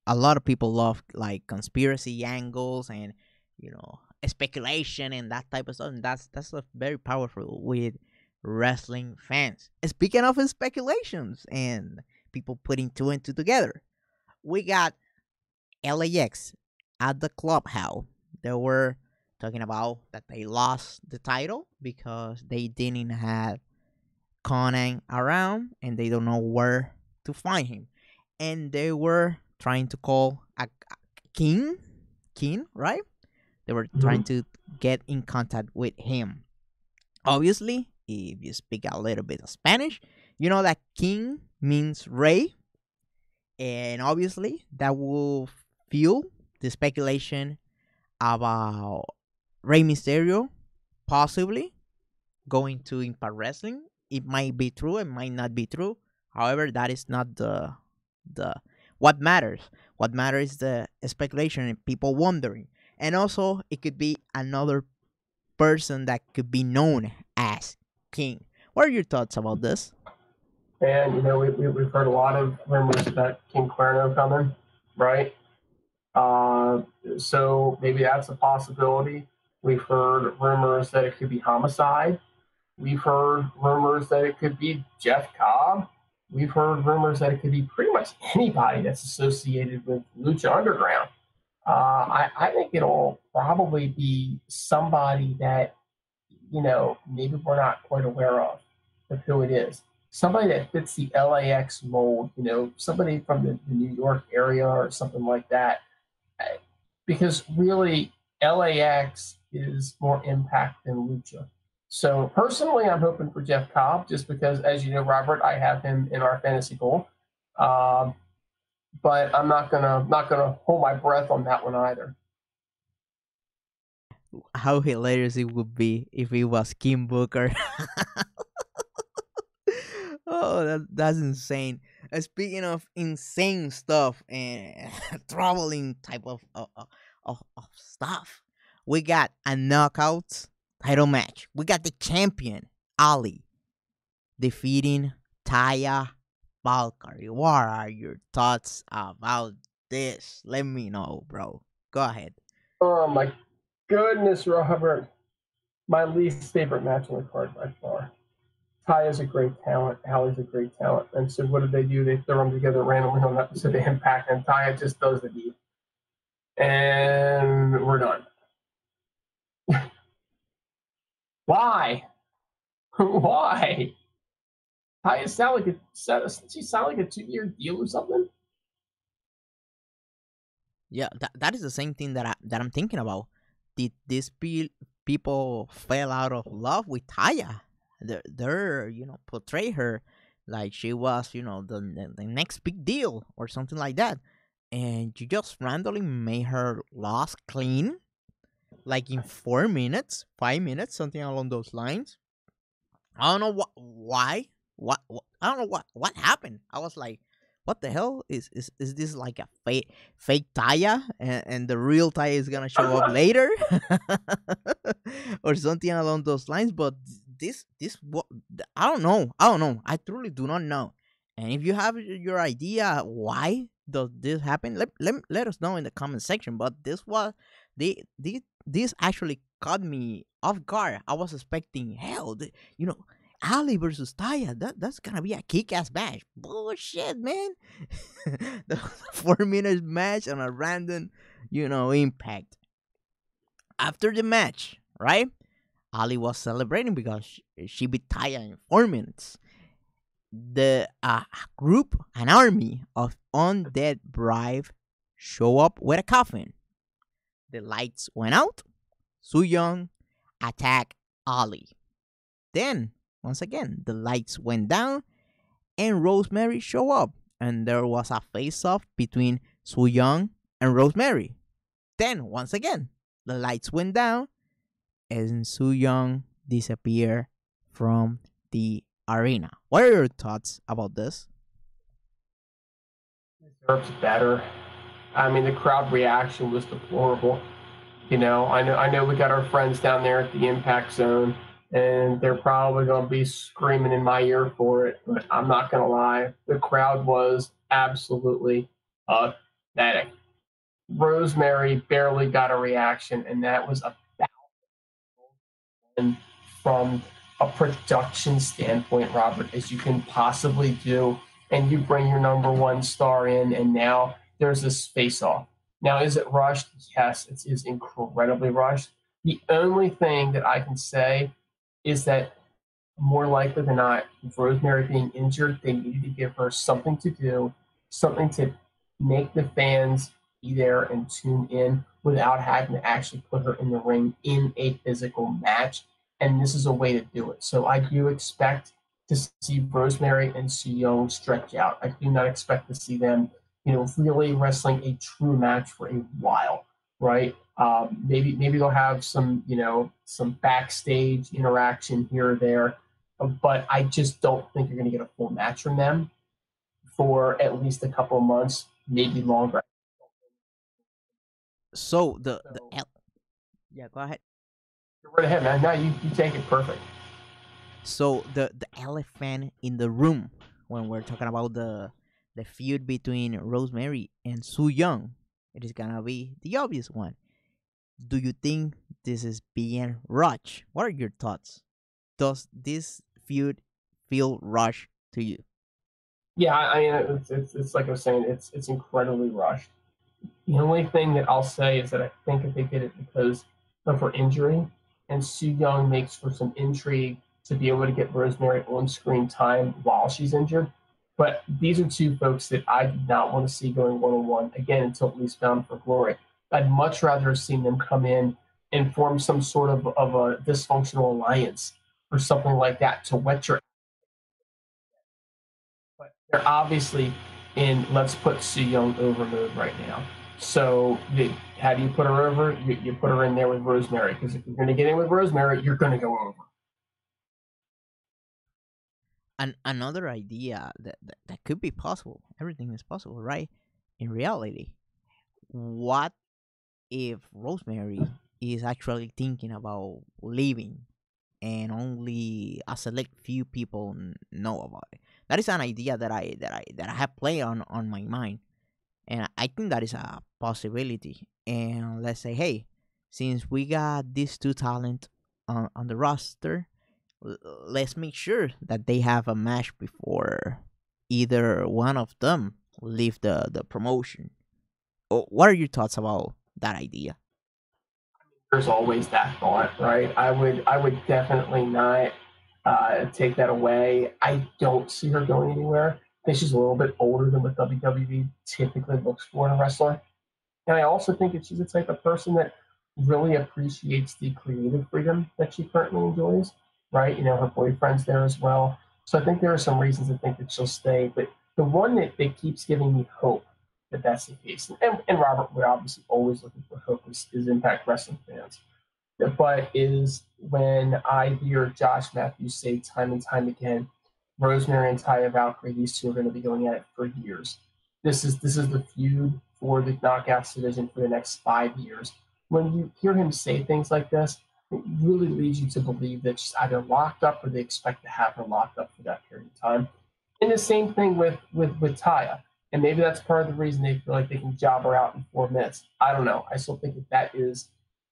A lot of people love like conspiracy angles and speculation and that type of stuff. And that's very powerful with wrestling fans. Speaking of speculations and people putting two and two together, we got LAX at the clubhouse. They were talking about that they lost the title because they didn't have Conan around and they don't know where to find him. And they were trying to call a king, right? They were trying to get in contact with him. Obviously, if you speak a little bit of Spanish, you know that king means rey. And obviously, that will fuel the speculation about Rey Mysterio possibly going to Impact Wrestling. It might be true, it might not be true. However, that is not the what matters. What matters is the speculation and people wondering. And also, it could be another person that could be known as King. What are your thoughts about this? And, we've heard a lot of rumors about King Cuerno coming, right? Uh, so maybe that's a possibility. We've heard rumors that it could be Homicide. We've heard rumors that it could be Jeff Cobb. We've heard rumors that it could be pretty much anybody that's associated with Lucha Underground. I think it'll probably be somebody that, maybe we're not quite aware of who it is. Somebody that fits the LAX mold, somebody from the New York area or something like that. Because really, LAX is more impact than Lucha. So personally, I'm hoping for Jeff Cobb, just because, as you know, Robert, I have him in our fantasy goal. But I'm not gonna hold my breath on that one either. How hilarious it would be if it was Kim Booker. Oh, that's insane. Speaking of insane stuff and traveling type of stuff, we got a knockout title match. We got the champion, Allie, defeating Taya Valkyrie. What are your thoughts about this? Let me know, bro. Go ahead. Oh my goodness, Robert! My least favorite match on the card by far. Taya's a great talent. Allie's a great talent. And so what do? They throw them together randomly on that episode of Impact, and Taya just does the deed. And we're done. Why? Why? Taya sound like a 2-year deal or something? Yeah, that is the same thing that I'm thinking about. Did these people fell out of love with Taya? They're portray her like she was the next big deal or something like that, and you just randomly made her lost clean like in 4 minutes, 5 minutes, something along those lines. I don't know why. I don't know what happened. I was like, what the hell is this like a fake Taya, and the real Taya is gonna show up later, or something along those lines. But this what I don't know. I truly do not know. And if you have your idea why does this happen, let us know in the comment section. But this actually caught me off guard. I was expecting hell, you know, Ali versus Taya. That's gonna be a kick-ass match. Bullshit, man. The 4 minutes match on a random, impact. After the match, right? Ali was celebrating because she beat Taya in 4 minutes. The group, an army of undead bride, show up with a coffin. The lights went out. Su Young attacked Ali. Then, once again, the lights went down and Rosemary showed up. And there was a face-off between Su Young and Rosemary. Then, once again, the lights went down and Su Young disappeared from the arena. What are your thoughts about this? Deserves better. I mean, the crowd reaction was deplorable. I know we got our friends down there at the Impact Zone, and they're probably going to be screaming in my ear for it. But I'm not going to lie, the crowd was absolutely pathetic. Rosemary barely got a reaction, and that was about from a production standpoint, Robert, as you can possibly do. And you bring your number one star in, and now there's this face off. Now, is it rushed? Yes, it is incredibly rushed. The only thing that I can say is that more likely than not, with Rosemary being injured, they needed to give her something to do, something to make the fans be there and tune in without having to actually put her in the ring in a physical match. And this is a way to do it. So I do expect to see Rosemary and Su Young stretch out. I do not expect to see them, really wrestling a true match for a while, right? Maybe they'll have some backstage interaction here or there, but I just don't think you're going to get a full match from them for at least a couple of months, maybe longer. So yeah, go ahead. Go right ahead, man. Now you take it perfect. So the elephant in the room. when we're talking about the feud between Rosemary and Soo Young. It is gonna be the obvious one. Do you think this is being rushed? What are your thoughts? Does this feud feel rushed to you? Yeah, I mean, it's like I was saying, it's incredibly rushed. The only thing that I'll say is that I think that they did it because of her injury, and Soo Young makes for some intrigue to be able to get Rosemary on screen time while she's injured. But these are two folks that I do not want to see going one on one again until at least Bound for Glory. I'd much rather have seen them come in and form some sort of a dysfunctional alliance or something like that to whet your. But they're obviously in let's put Soo Young over mode right now. So how do you put her over? You put her in there with Rosemary, because if you're going to get in with Rosemary, you're going to go over. And another idea that could be possible. Everything is possible, right? In reality, what if Rosemary is actually thinking about leaving and only a select few people know about it? That is an idea that I have played on my mind, and I think that is a possibility. And let's say, hey, since we got these two talent on the roster, let's make sure that they have a match before either one of them leave the promotion. What are your thoughts about that idea? There's always that thought, right? I would definitely not take that away. I don't see her going anywhere. I think she's a little bit older than what WWE typically looks for in a wrestler. And I also think that she's the type of person that really appreciates the creative freedom that she currently enjoys, right? Her boyfriend's there as well. So I think there are some reasons to think that she'll stay. But the one that keeps giving me hope that that's the case, and Robert would obviously always looking for hope is Impact Wrestling fans. But is when I hear Josh Matthews say time and time again, Rosemary and Taya Valkyrie, these two are going to be going at it for years. This is the feud for the Knockouts division for the next 5 years. When you hear him say things like this, it really leads you to believe that she's either locked up or they expect to have her locked up for that period of time. And the same thing with Taya. And maybe that's part of the reason they feel like they can job her out in 4 minutes. I don't know. I still think that is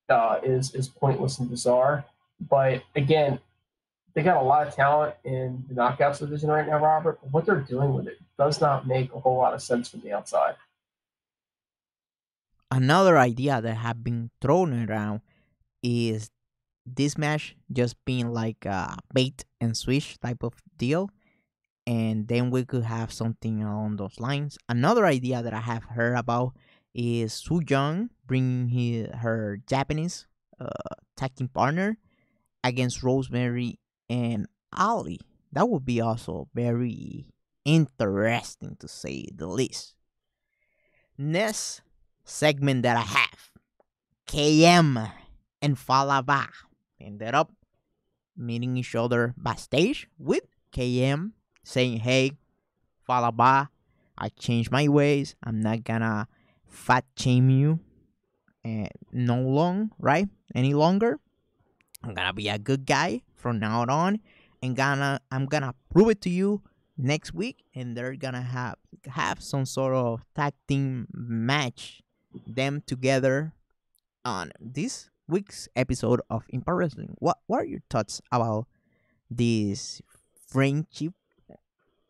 pointless and bizarre. But again, they got a lot of talent in the Knockouts division right now, Robert. But what they're doing with it does not make a whole lot of sense from the outside. Another idea that have been thrown around is this match just being like a bait and switch type of deal, and then we could have something along those lines. Another idea that I have heard about is Soo Young bringing her Japanese tag team partner against Rosemary and Allie. That would be also very interesting to say the least. Next segment that I have, KM and Falaba ended up meeting each other backstage with KM saying, hey, Falaba, I changed my ways. I'm not gonna fat shame you no long, right? Any longer. I'm gonna be a good guy from now on, and I'm gonna prove it to you next week, and they're gonna have some sort of tag team match them together on this week's episode of Impact Wrestling. What are your thoughts about this friendship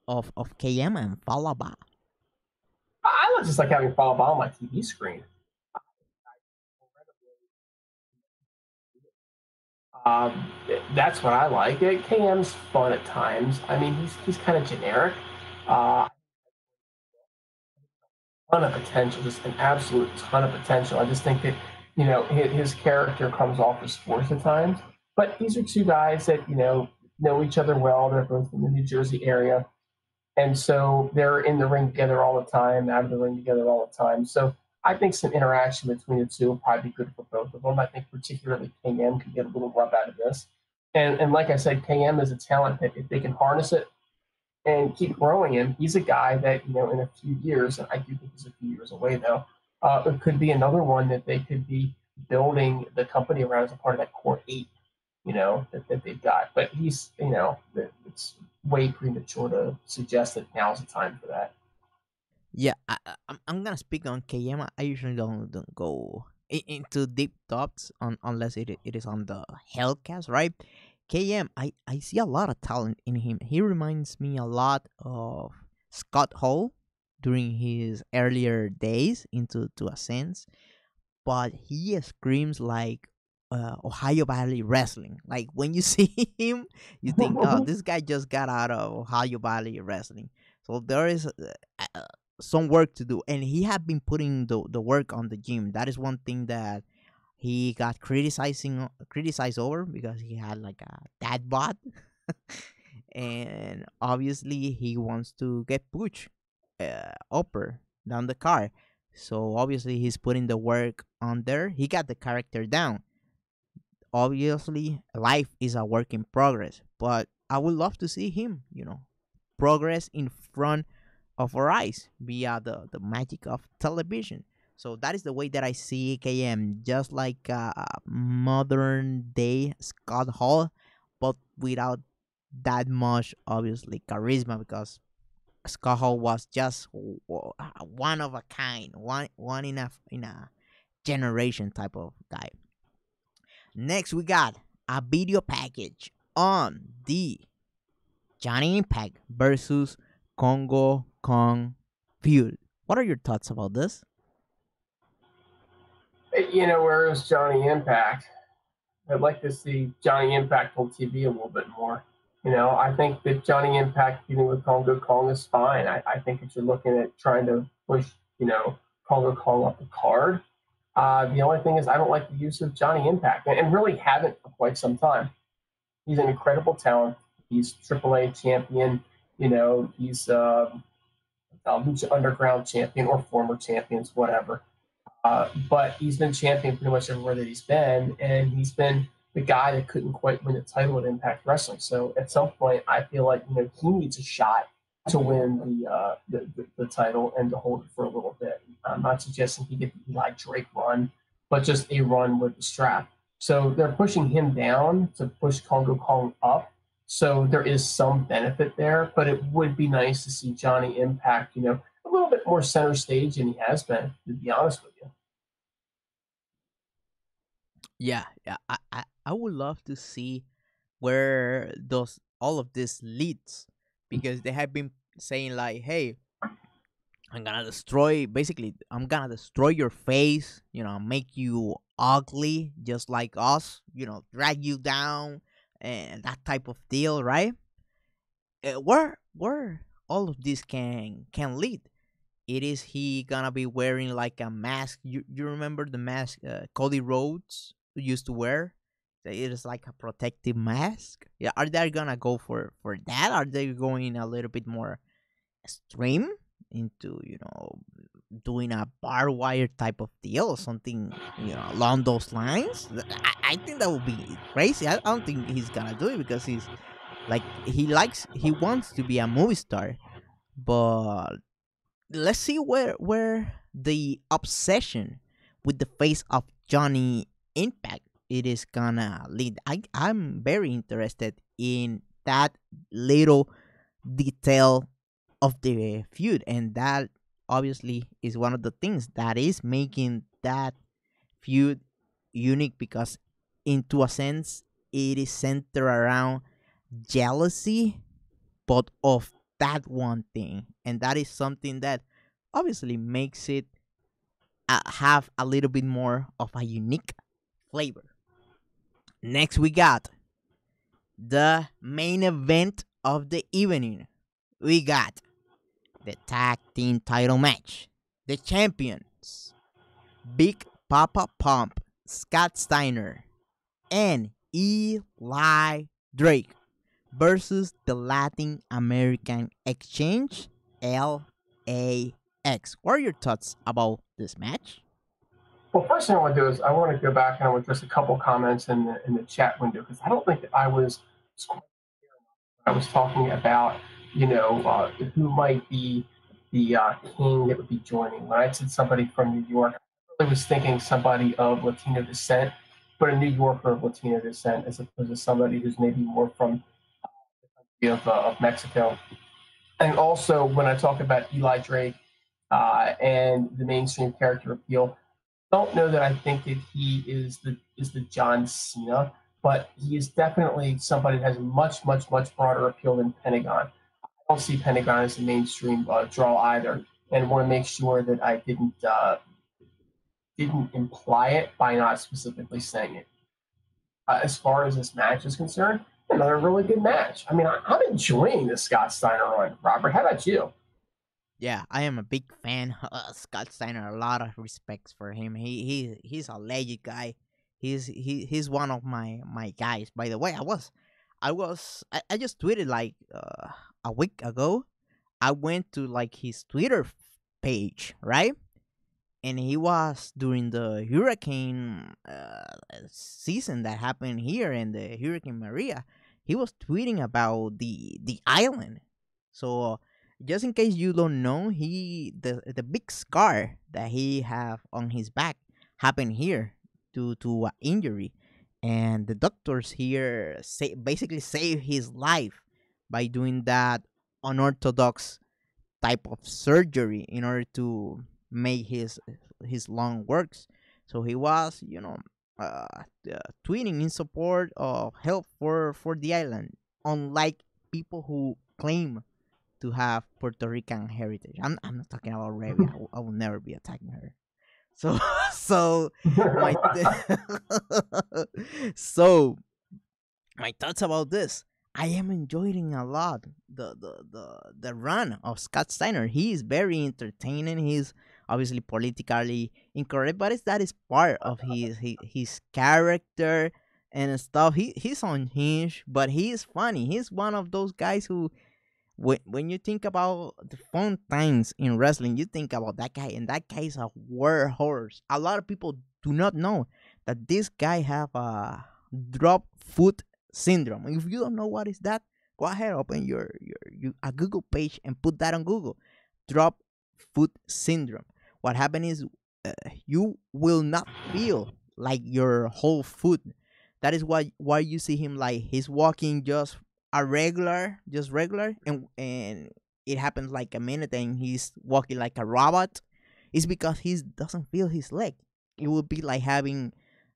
of KM and Falaba? I just like having Falaba on my TV screen. Um, that's what I like. KM's fun at times. I mean, he's kind of generic. Uh, ton of potential, just an absolute ton of potential. I just think that his character comes off as forced at times. But these are two guys that know each other well. They're both in the New Jersey area, and so they're in the ring together all the time, out of the ring together all the time. So I think some interaction between the two will probably be good for both of them. I think particularly KM could get a little rub out of this. And like I said, KM is a talent that if they can harness it and keep growing him, he's a guy that, in a few years, and I do think he's a few years away though, it could be another one that they could be building the company around as a part of that core eight. that they've got. But it's way premature to suggest that now's the time for that. Yeah, I'm gonna speak on KM. I usually don't go into deep thoughts on unless it is on the Hellcast, right? KM, I see a lot of talent in him. He reminds me a lot of Scott Hall during his earlier days into to a sense, but he screams like Ohio Valley Wrestling. Like when you see him, you think, oh, this guy just got out of Ohio Valley Wrestling. So there is some work to do, and he had been putting the work on the gym. That is one thing that he got criticized over because he had like a dad bod, and obviously he wants to get pushed upper down the car. So obviously he's putting the work on there. He got the character down. Obviously, life is a work in progress, but I would love to see him, progress in front of our eyes via the magic of television. So that is the way that I see KM, just like modern day Scott Hall, but without that much obviously charisma because Scott Hall was just one of a kind, one in a generation type of guy. Next, we got a video package on the Johnny Impact versus Congo Kong feud. What are your thoughts about this? Whereas Johnny Impact, I'd like to see Johnny Impact on TV a little bit more. I think that Johnny Impact feuding with Congo Kong is fine. I think if you're looking at trying to push, Congo Kong up the card, the only thing is I don't like the use of Johnny Impact, and really haven't for quite some time. He's an incredible talent. He's AAA champion. He's Lucha Underground champion or former champions, whatever. But he's been champion pretty much everywhere that he's been, and he's been the guy that couldn't quite win the title at Impact Wrestling. So at some point, I feel like he needs a shot to win the title and to hold it for a little bit. I'm not suggesting he get the Eli Drake run, but just a run with the strap. So they're pushing him down to push Congo Kong up. So there is some benefit there, but it would be nice to see Johnny Impact, a little bit more center stage than he has been, to be honest with you. Yeah. I would love to see where those all of this leads because they have been saying like, hey, I'm gonna destroy your face, make you ugly just like us, drag you down and that type of deal, right? Where all of this can lead. It is he gonna be wearing like a mask. You remember the mask Cody Rhodes used to wear? That it is like a protective mask. Yeah, are they gonna go for that? Are they going a little bit more extreme into doing a bar wire type of deal or something along those lines? I think that would be crazy. I don't think he's gonna do it because he's like he wants to be a movie star, but let's see where the obsession with the face of Johnny Impact it is gonna lead. I'm very interested in that little detail of the feud, and that obviously is one of the things that is making that feud unique because into a sense it is centered around jealousy but of that one thing, and that is something that obviously makes it have a little bit more of a unique flavor. Next, we got the main event of the evening. We got the tag team title match. The champions, Big Papa Pump, Scott Steiner, and Eli Drake versus the Latin American Exchange, LAX. What are your thoughts about this match? Well, first thing I want to do is I want to go back and I want just a couple comments in the chat window because I don't think that I was talking about who might be the king that would be joining. When I said somebody from New York, I was thinking somebody of Latino descent. put a New Yorker of Latino descent as opposed to somebody who's maybe more from of Mexico. And also, when I talk about Eli Drake and the mainstream character appeal, I don't know that I think that he is the John Cena, but he is definitely somebody that has much broader appeal than Pentagon. I don't see Pentagon as a mainstream draw either, and want to make sure that I didn't imply it by not specifically saying it. As far as this match is concerned, another really good match. I mean, I'm enjoying the Scott Steiner run. Robert, how about you? Yeah, I am a big fan of Scott Steiner. A lot of respects for him. He's a legend guy. He's one of my guys. By the way, I just tweeted like a week ago. I went to like his Twitter page, right? And he was during the hurricane season that happened here in the Hurricane Maria. He was tweeting about the island. So just in case you don't know, the big scar that he have on his back happened here due to injury, and the doctors here basically saved his life by doing that unorthodox type of surgery in order to make his lung works. So he was, tweeting in support of help for the island, unlike people who claim to have Puerto Rican heritage. I'm not talking about Revy. I will never be attacking her. So so my so my thoughts about this. I am enjoying a lot the run of Scott Steiner. He is very entertaining. He's obviously politically incorrect, but that is part of his character and stuff. He's on Hinge, but he is funny. He's one of those guys who, when you think about the fun times in wrestling, you think about that guy, and that guy is a workhorse. A lot of people do not know that this guy have a drop foot syndrome. If you don't know what is that, go ahead, open your a Google page and put that on Google. Drop foot syndrome. What happened is you will not feel like your whole foot. That is why you see him like he's walking just just regular, and it happens like a minute and he's walking like a robot. It's because he doesn't feel his leg. It would be like having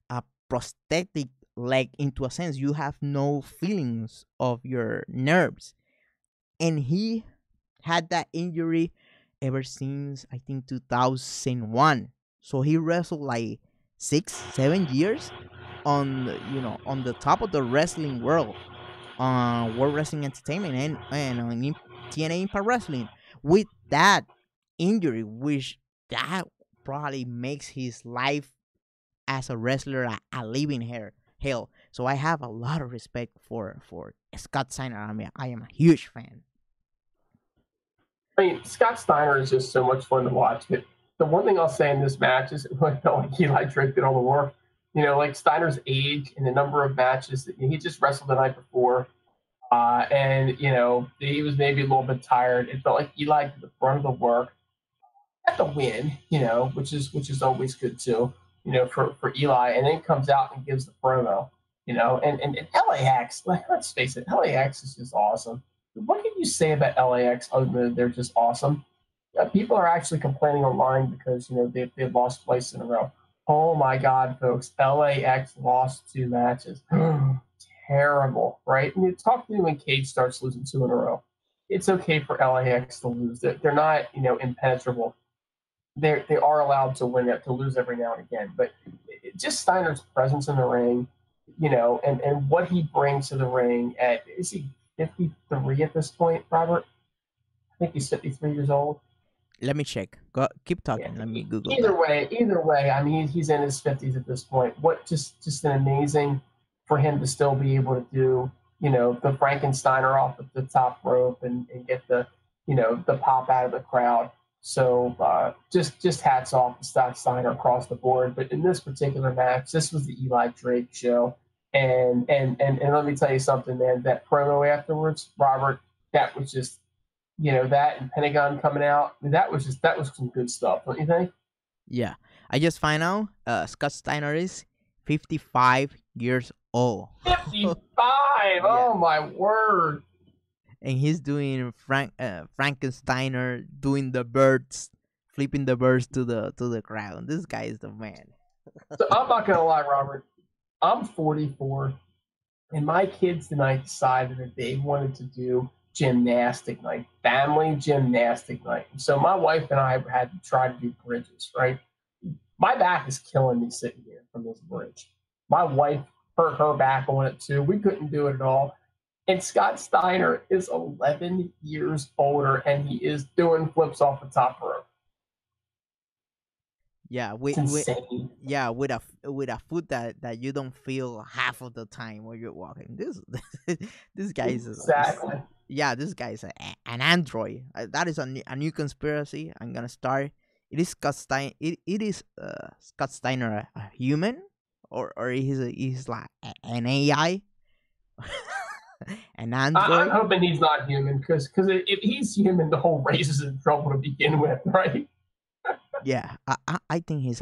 a prosthetic leg. Into a sense, you have no feelings of your nerves, and he had that injury ever since I think 2001. So he wrestled like 6 7 years on on the top of the wrestling world, on World Wrestling Entertainment, and on TNA Impact Wrestling with that injury, which that probably makes his life as a wrestler a living hell. So I have a lot of respect for Scott Steiner. I mean, I am a huge fan. I mean, Scott Steiner is just so much fun to watch. But the one thing I'll say in this match is, I felt like Eli Drake did all the work. Like Steiner's age and the number of matches that he just wrestled the night before, and he was maybe a little bit tired. It felt like Eli did the brunt of the work, got the win, which is always good too, for Eli, and then comes out and gives the promo, and LAX. Let's face it, LAX is just awesome. What can you say about LAX other than they're just awesome? People are actually complaining online because they've lost twice in a row. Oh my God, folks! LAX lost 2 matches. Terrible, right? I mean, talk to me when Cage starts losing 2 in a row. It's okay for LAX to lose. They're not, impenetrable. They are allowed to to lose every now and again. But just Steiner's presence in the ring, and what he brings to the ring is he 53 at this point, Robert? I think he's 53 years old. Let me check. Keep Yeah. talking. Let me Google Either that. way, I mean, he's in his 50s at this point. What just an amazing for him to still be able to do, the Frankensteiner off of the top rope and get the pop out of the crowd. So just hats off to Scott Steiner across the board. But in this particular match, this was the Eli Drake show. And let me tell you something, man, that promo afterwards, Robert, that was just, that and Pentagon coming out, that was some good stuff, don't you think? Yeah, I just find out Scott Steiner is 55 years old. 55. Yeah. Oh my word. And he's doing Frankensteiner, doing the birds, flipping the birds to the ground. This guy is the man. So I'm not gonna lie, Robert. I'm 44, and my kids tonight decided that they wanted to do gymnastic night, family gymnastic night. So my wife and I had to try to do bridges, right? My back is killing me sitting here from this bridge. My wife hurt her back on it too. We couldn't do it at all. And Scott Steiner is 11 years older, and he is doing flips off the top rope. Yeah, It's insane. with a foot that you don't feel half of the time when you're walking. This guy is Exactly. this guy is an android. That is a new conspiracy. I'm gonna start. It is Scott Stein. It is Scott Steiner a human or he's like an AI, an I'm android. hoping he's not human because if he's human, the whole race is in trouble to begin with, right? Yeah, I think he's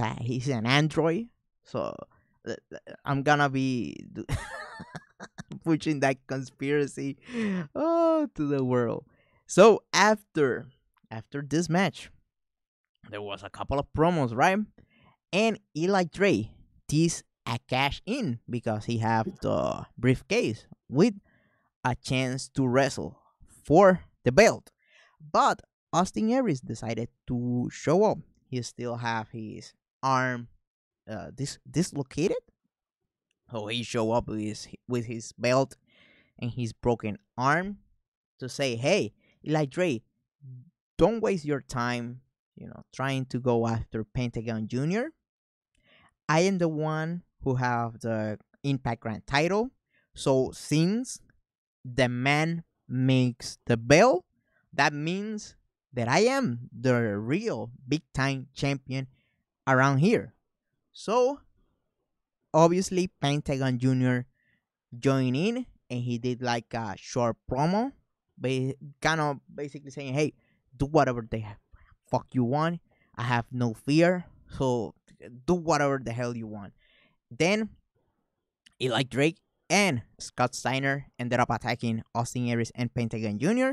an android. So I'm gonna be pushing that conspiracy to the world. So after this match, there was a couple of promos, right? And Eli Drake teased a cash in because he have the briefcase with a chance to wrestle for the belt. But Austin Aries decided to show up. He still have his arm dislocated. So he show up with his belt and his broken arm to say, "Hey, Eli Drake, don't waste your time, trying to go after Pentagon Jr. I am the one who have the Impact Grand title. So since the man makes the belt, that means that I am the real big time champion around here." So obviously Pentagon Jr. joined in and he did like a short promo, kind of basically saying, "Hey, do whatever the fuck you want. I have no fear. So do whatever the hell you want." Then Eli Drake and Scott Steiner ended up attacking Austin Aries and Pentagon Jr.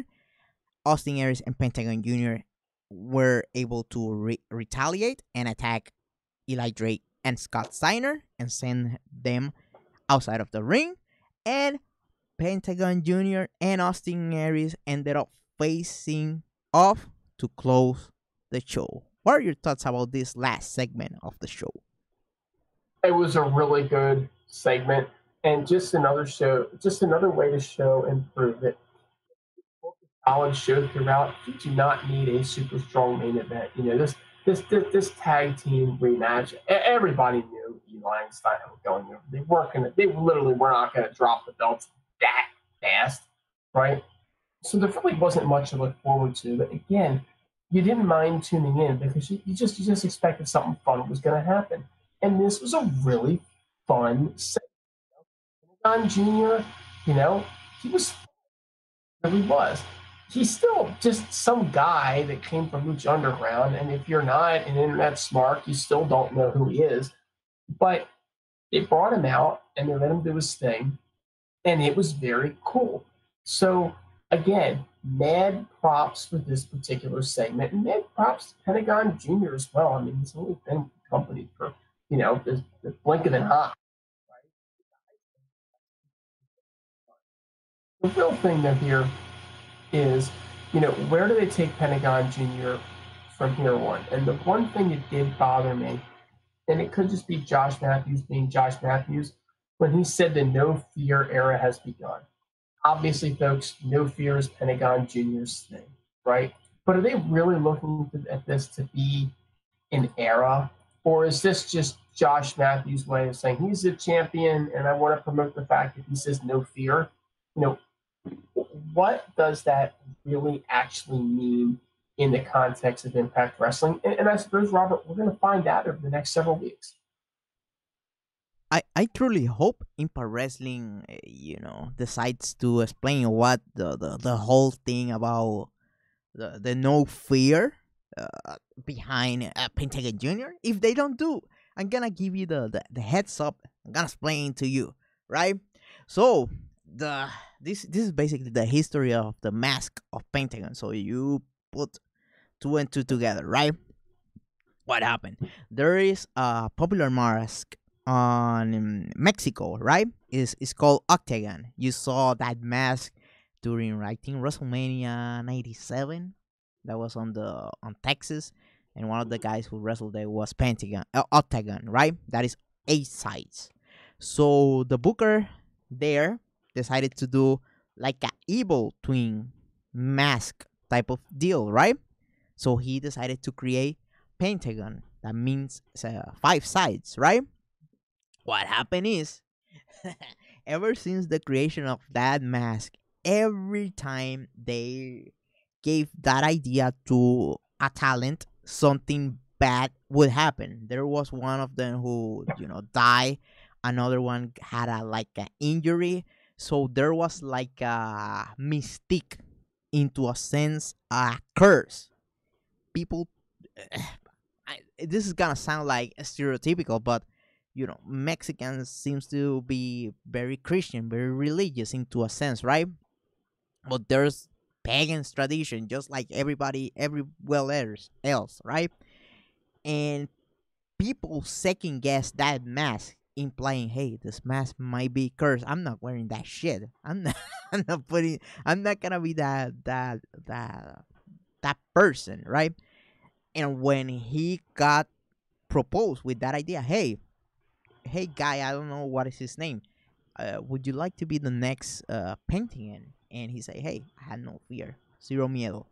Austin Aries and Pentagon Jr. were able to retaliate and attack Eli Drake and Scott Steiner and send them outside of the ring. And Pentagon Jr. and Austin Aries ended up facing off to close the show. What are your thoughts about this last segment of the show? It was a really good segment and just another way to show and prove that solid show throughout. You do not need a super strong main event. This tag team rematch. Everybody knew Eli and Steiner were going over. They weren't gonna. They literally were not gonna drop the belts that fast, right? So there really wasn't much to look forward to. But again, you didn't mind tuning in because you just expected something fun was going to happen, and this was a really fun segment. Don Jr., he really was. He's still just some guy that came from Lucha Underground, and if you're not an internet smart, you still don't know who he is. But they brought him out, and they let him do his thing, and it was very cool. So, again, mad props for this particular segment, and mad props to Pentagon Jr. as well. I mean, he's only been with the company for, the blink of an eye. The real thing though here is, where do they take Pentagon Jr. from here on? And the one thing that did bother me, and it could just be Josh Matthews being Josh Matthews, when he said the no fear era has begun. Obviously, folks, no fear is Pentagon Jr.'s thing, right? But are they really looking at this to be an era? Or is this just Josh Matthews' way of saying he's a champion and I want to promote the fact that he says no fear? What does that really actually mean in the context of Impact Wrestling? And I suppose, Robert, we're going to find out over the next several weeks. I truly hope Impact Wrestling, decides to explain what the whole thing about the no fear behind Pentagon Jr. If they don't do, I'm gonna give you the heads up I'm gonna explain to you, right? So the this is basically the history of the mask of Pentagon. So you put two and two together, right? What happened? There is a popular mask on Mexico, right? Is called Octagon. You saw that mask during I think WrestleMania '97. That was on Texas, and one of the guys who wrestled there was Pentagon, Octagon, right? That is 8 sides. So the booker there decided to do like a evil twin mask type of deal, right? So he decided to create Pentagon. That means 5 sides, right? What happened is, ever since the creation of that mask, every time they gave that idea to a talent, something bad would happen. There was one of them who, died. Another one had a like an injury. So there was like a mystique, into a sense, a curse. People, this is gonna sound like stereotypical, but Mexicans seems to be very Christian, very religious into a sense, right? But there's pagan tradition, just like everybody everywhere else, right? And people second guess that mask, implying, hey, this mask might be cursed. I'm not wearing that shit. I'm not. I'm not gonna be that person, right? And when he got proposed with that idea, hey guy, I don't know what is his name. Would you like to be the next Pentagon? And he said, hey, I had no fear, zero miedo.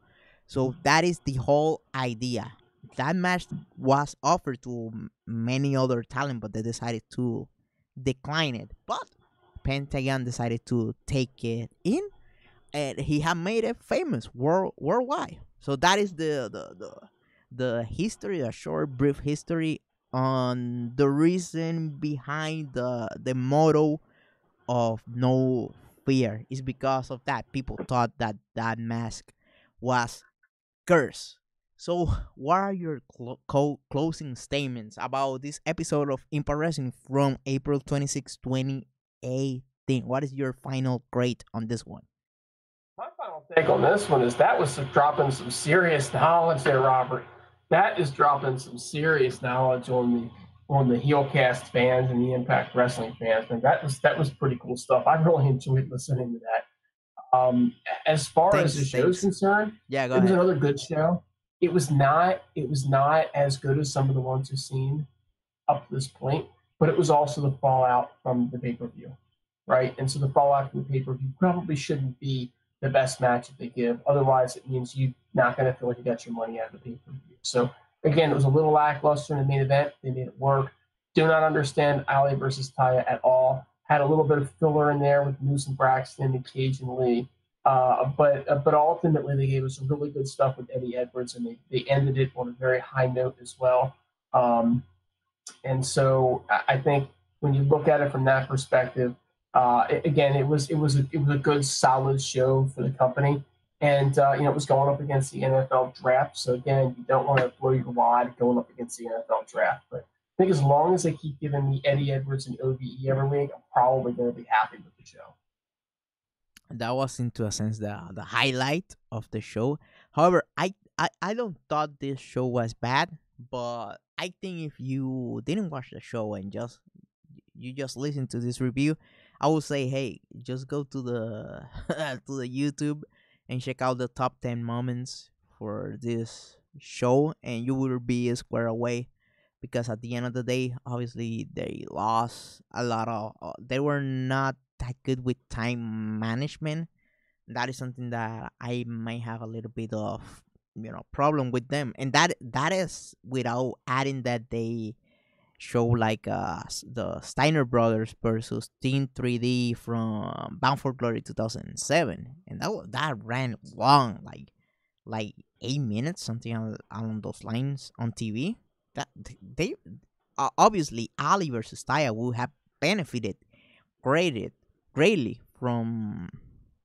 So that is the whole idea. That match was offered to many other talent, but they decided to decline it. But Pentagon decided to take it in, and he had made it famous worldwide. So that is the history, a short, brief history on the reason behind the motto of no fear. Is because of that people thought that that mask was cursed. So, what are your closing statements about this episode of Impact Wrestling from April 26, 2018? What is your final grade on this one? My final take on this one is that was dropping some serious knowledge there, Robert. That is dropping some serious knowledge on the Heelcast fans and the Impact Wrestling fans. And that was pretty cool stuff. I really enjoyed listening to that. As far as the show's concerned, Yeah, go it was ahead. another good show. It was not as good as some of the ones we've seen up to this point, but it was also the fallout from the pay-per-view, right? And so the fallout from the pay-per-view probably shouldn't be the best match that they give. Otherwise, it means you're not going to feel like you got your money out of the pay-per-view. So again, it was a little lackluster in the main event. They made it work. Do not understand Allie versus Taya at all. Had a little bit of filler in there with Moose and Braxton and Cage and Lee. But ultimately, they gave us some really good stuff with Eddie Edwards, and they ended it on a very high note as well. And so I think when you look at it from that perspective, again, it was a good solid show for the company, and it was going up against the NFL draft. So again, you don't want to blow your wad going up against the NFL draft, but I think as long as they keep giving me Eddie Edwards and OVE every week, I'm probably going to be happy with the show. That was into a sense the highlight of the show. However, I don't thought this show was bad, but I think if you didn't watch the show and you just listen to this review, I would say, hey, just go to the to the YouTube and check out the top 10 moments for this show, and you will be square away. Because at the end of the day, obviously they lost a lot of. They were not that good with time management. That is something that I might have a little bit of problem with them, and that is without adding that they show like the Steiner brothers versus Team 3D from Bound for Glory 2007, and that ran long, like 8 minutes, something along those lines on TV. That they obviously Ali versus Taya would have benefited greatly from,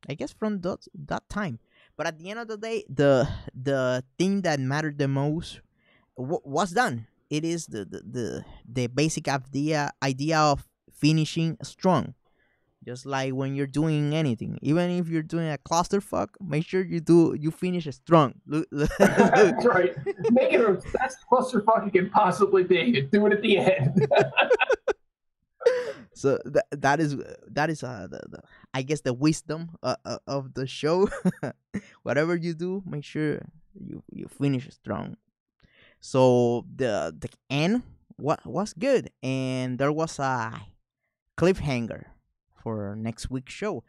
I guess, from that time. But at the end of the day, the thing that mattered the most was done. It is the basic idea of finishing strong. Just like when you're doing anything, even if you're doing a clusterfuck, make sure you finish it strong. Look, look. That's right. Make it the best clusterfuck you can possibly be and do it at the end. So that is the I guess the wisdom of the show. Whatever you do, make sure you finish strong. So the end was good, and there was a cliffhanger for next week's show,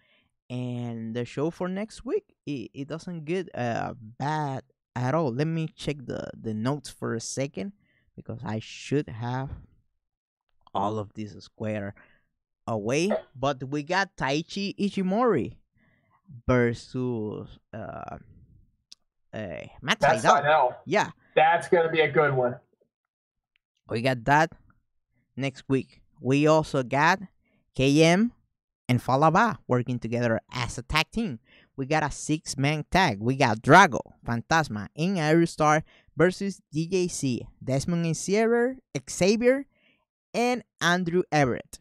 and the show for next week it doesn't get bad at all. Let me check the notes for a second because I should have all of this square away. But we got Taichi Ichimori versus Matt That's Seidel. Seidel. Yeah, That's going to be a good one. we got that next week. We also got KM and Falaba working together as a tag team. We got a 6-man tag. We got Drago, Fantasma, and Aries Star versus DJC, Desmond and Sierra, Xavier, and Andrew Everett.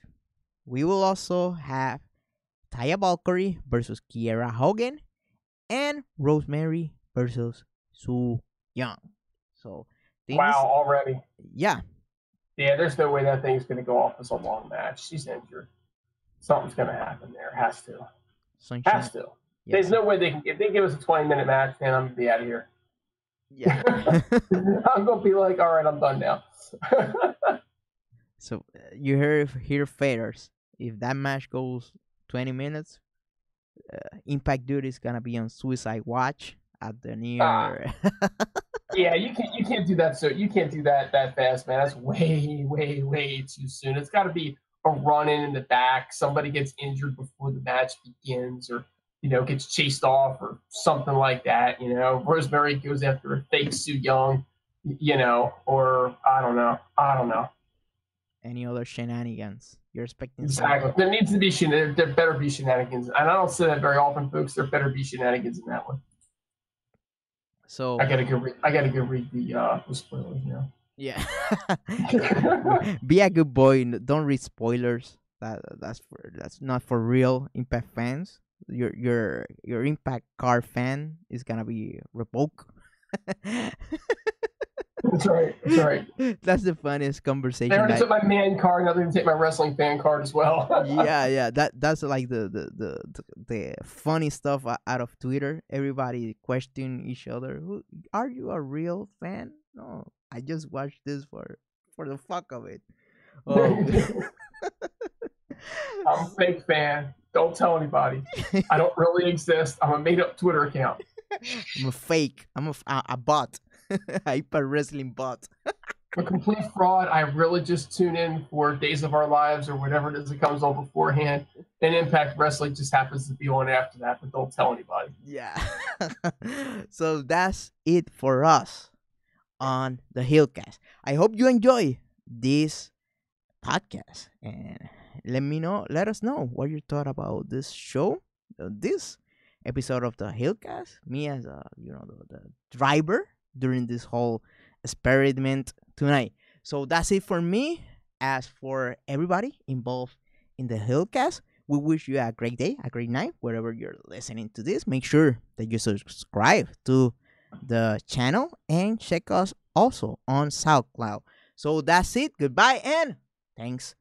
We will also have Taya Valkyrie versus Kiera Hogan and Rosemary versus Su Young. So, Wow, already. Yeah. Yeah, there's no way that thing's going to go off as a long match. She's injured. Something's going to happen there. Has to. Sunshine. Has to. Yes. There's no way they can. If they give us a 20-minute match, man, I'm going to be out of here. Yeah. I'm going to be like, all right, I'm done now. So, you heard here, faders. If that match goes 20 minutes, Impact Dude is going to be on Suicide Watch at the near. Yeah, you can't do that. So you can't do that fast, man. That's way too soon. It's got to be a run in the back. Somebody gets injured before the match begins, or gets chased off, or something like that. Rosemary goes after a fake Su Young, or I don't know. Any other shenanigans you're expecting? Exactly. There needs to be there better be shenanigans, and I don't say that very often, folks. There better be shenanigans in that one. So I gotta go read the spoilers now. Yeah. Be a good boy. Don't read spoilers. That's not for real Impact fans. Your Impact card fan is gonna be revoked. That's right. That's the funniest conversation. They already took my man card. Now they're gonna take my wrestling fan card as well. yeah. That's like the funny stuff out of Twitter. Everybody question each other. Are you a real fan? No, I just watched this for the fuck of it. I'm a fake fan. Don't tell anybody. I don't really exist. I'm a made-up Twitter account. I'm a fake. I'm a bot. Hyper wrestling bot. A complete fraud. I really just tune in for Days of Our Lives or whatever it is that comes on beforehand. And Impact Wrestling just happens to be on after that, but don't tell anybody. Yeah. So that's it for us on the Heelcast. I hope you enjoy this podcast, and let us know what you thought about this show, this episode of the Heelcast. Me as the driver during this whole experiment tonight. So that's it for me. As for everybody involved in the Heelcast, we wish you a great day, a great night, wherever you're listening to this. Make sure that you subscribe to the channel and check us also on SoundCloud. So that's it. Goodbye and thanks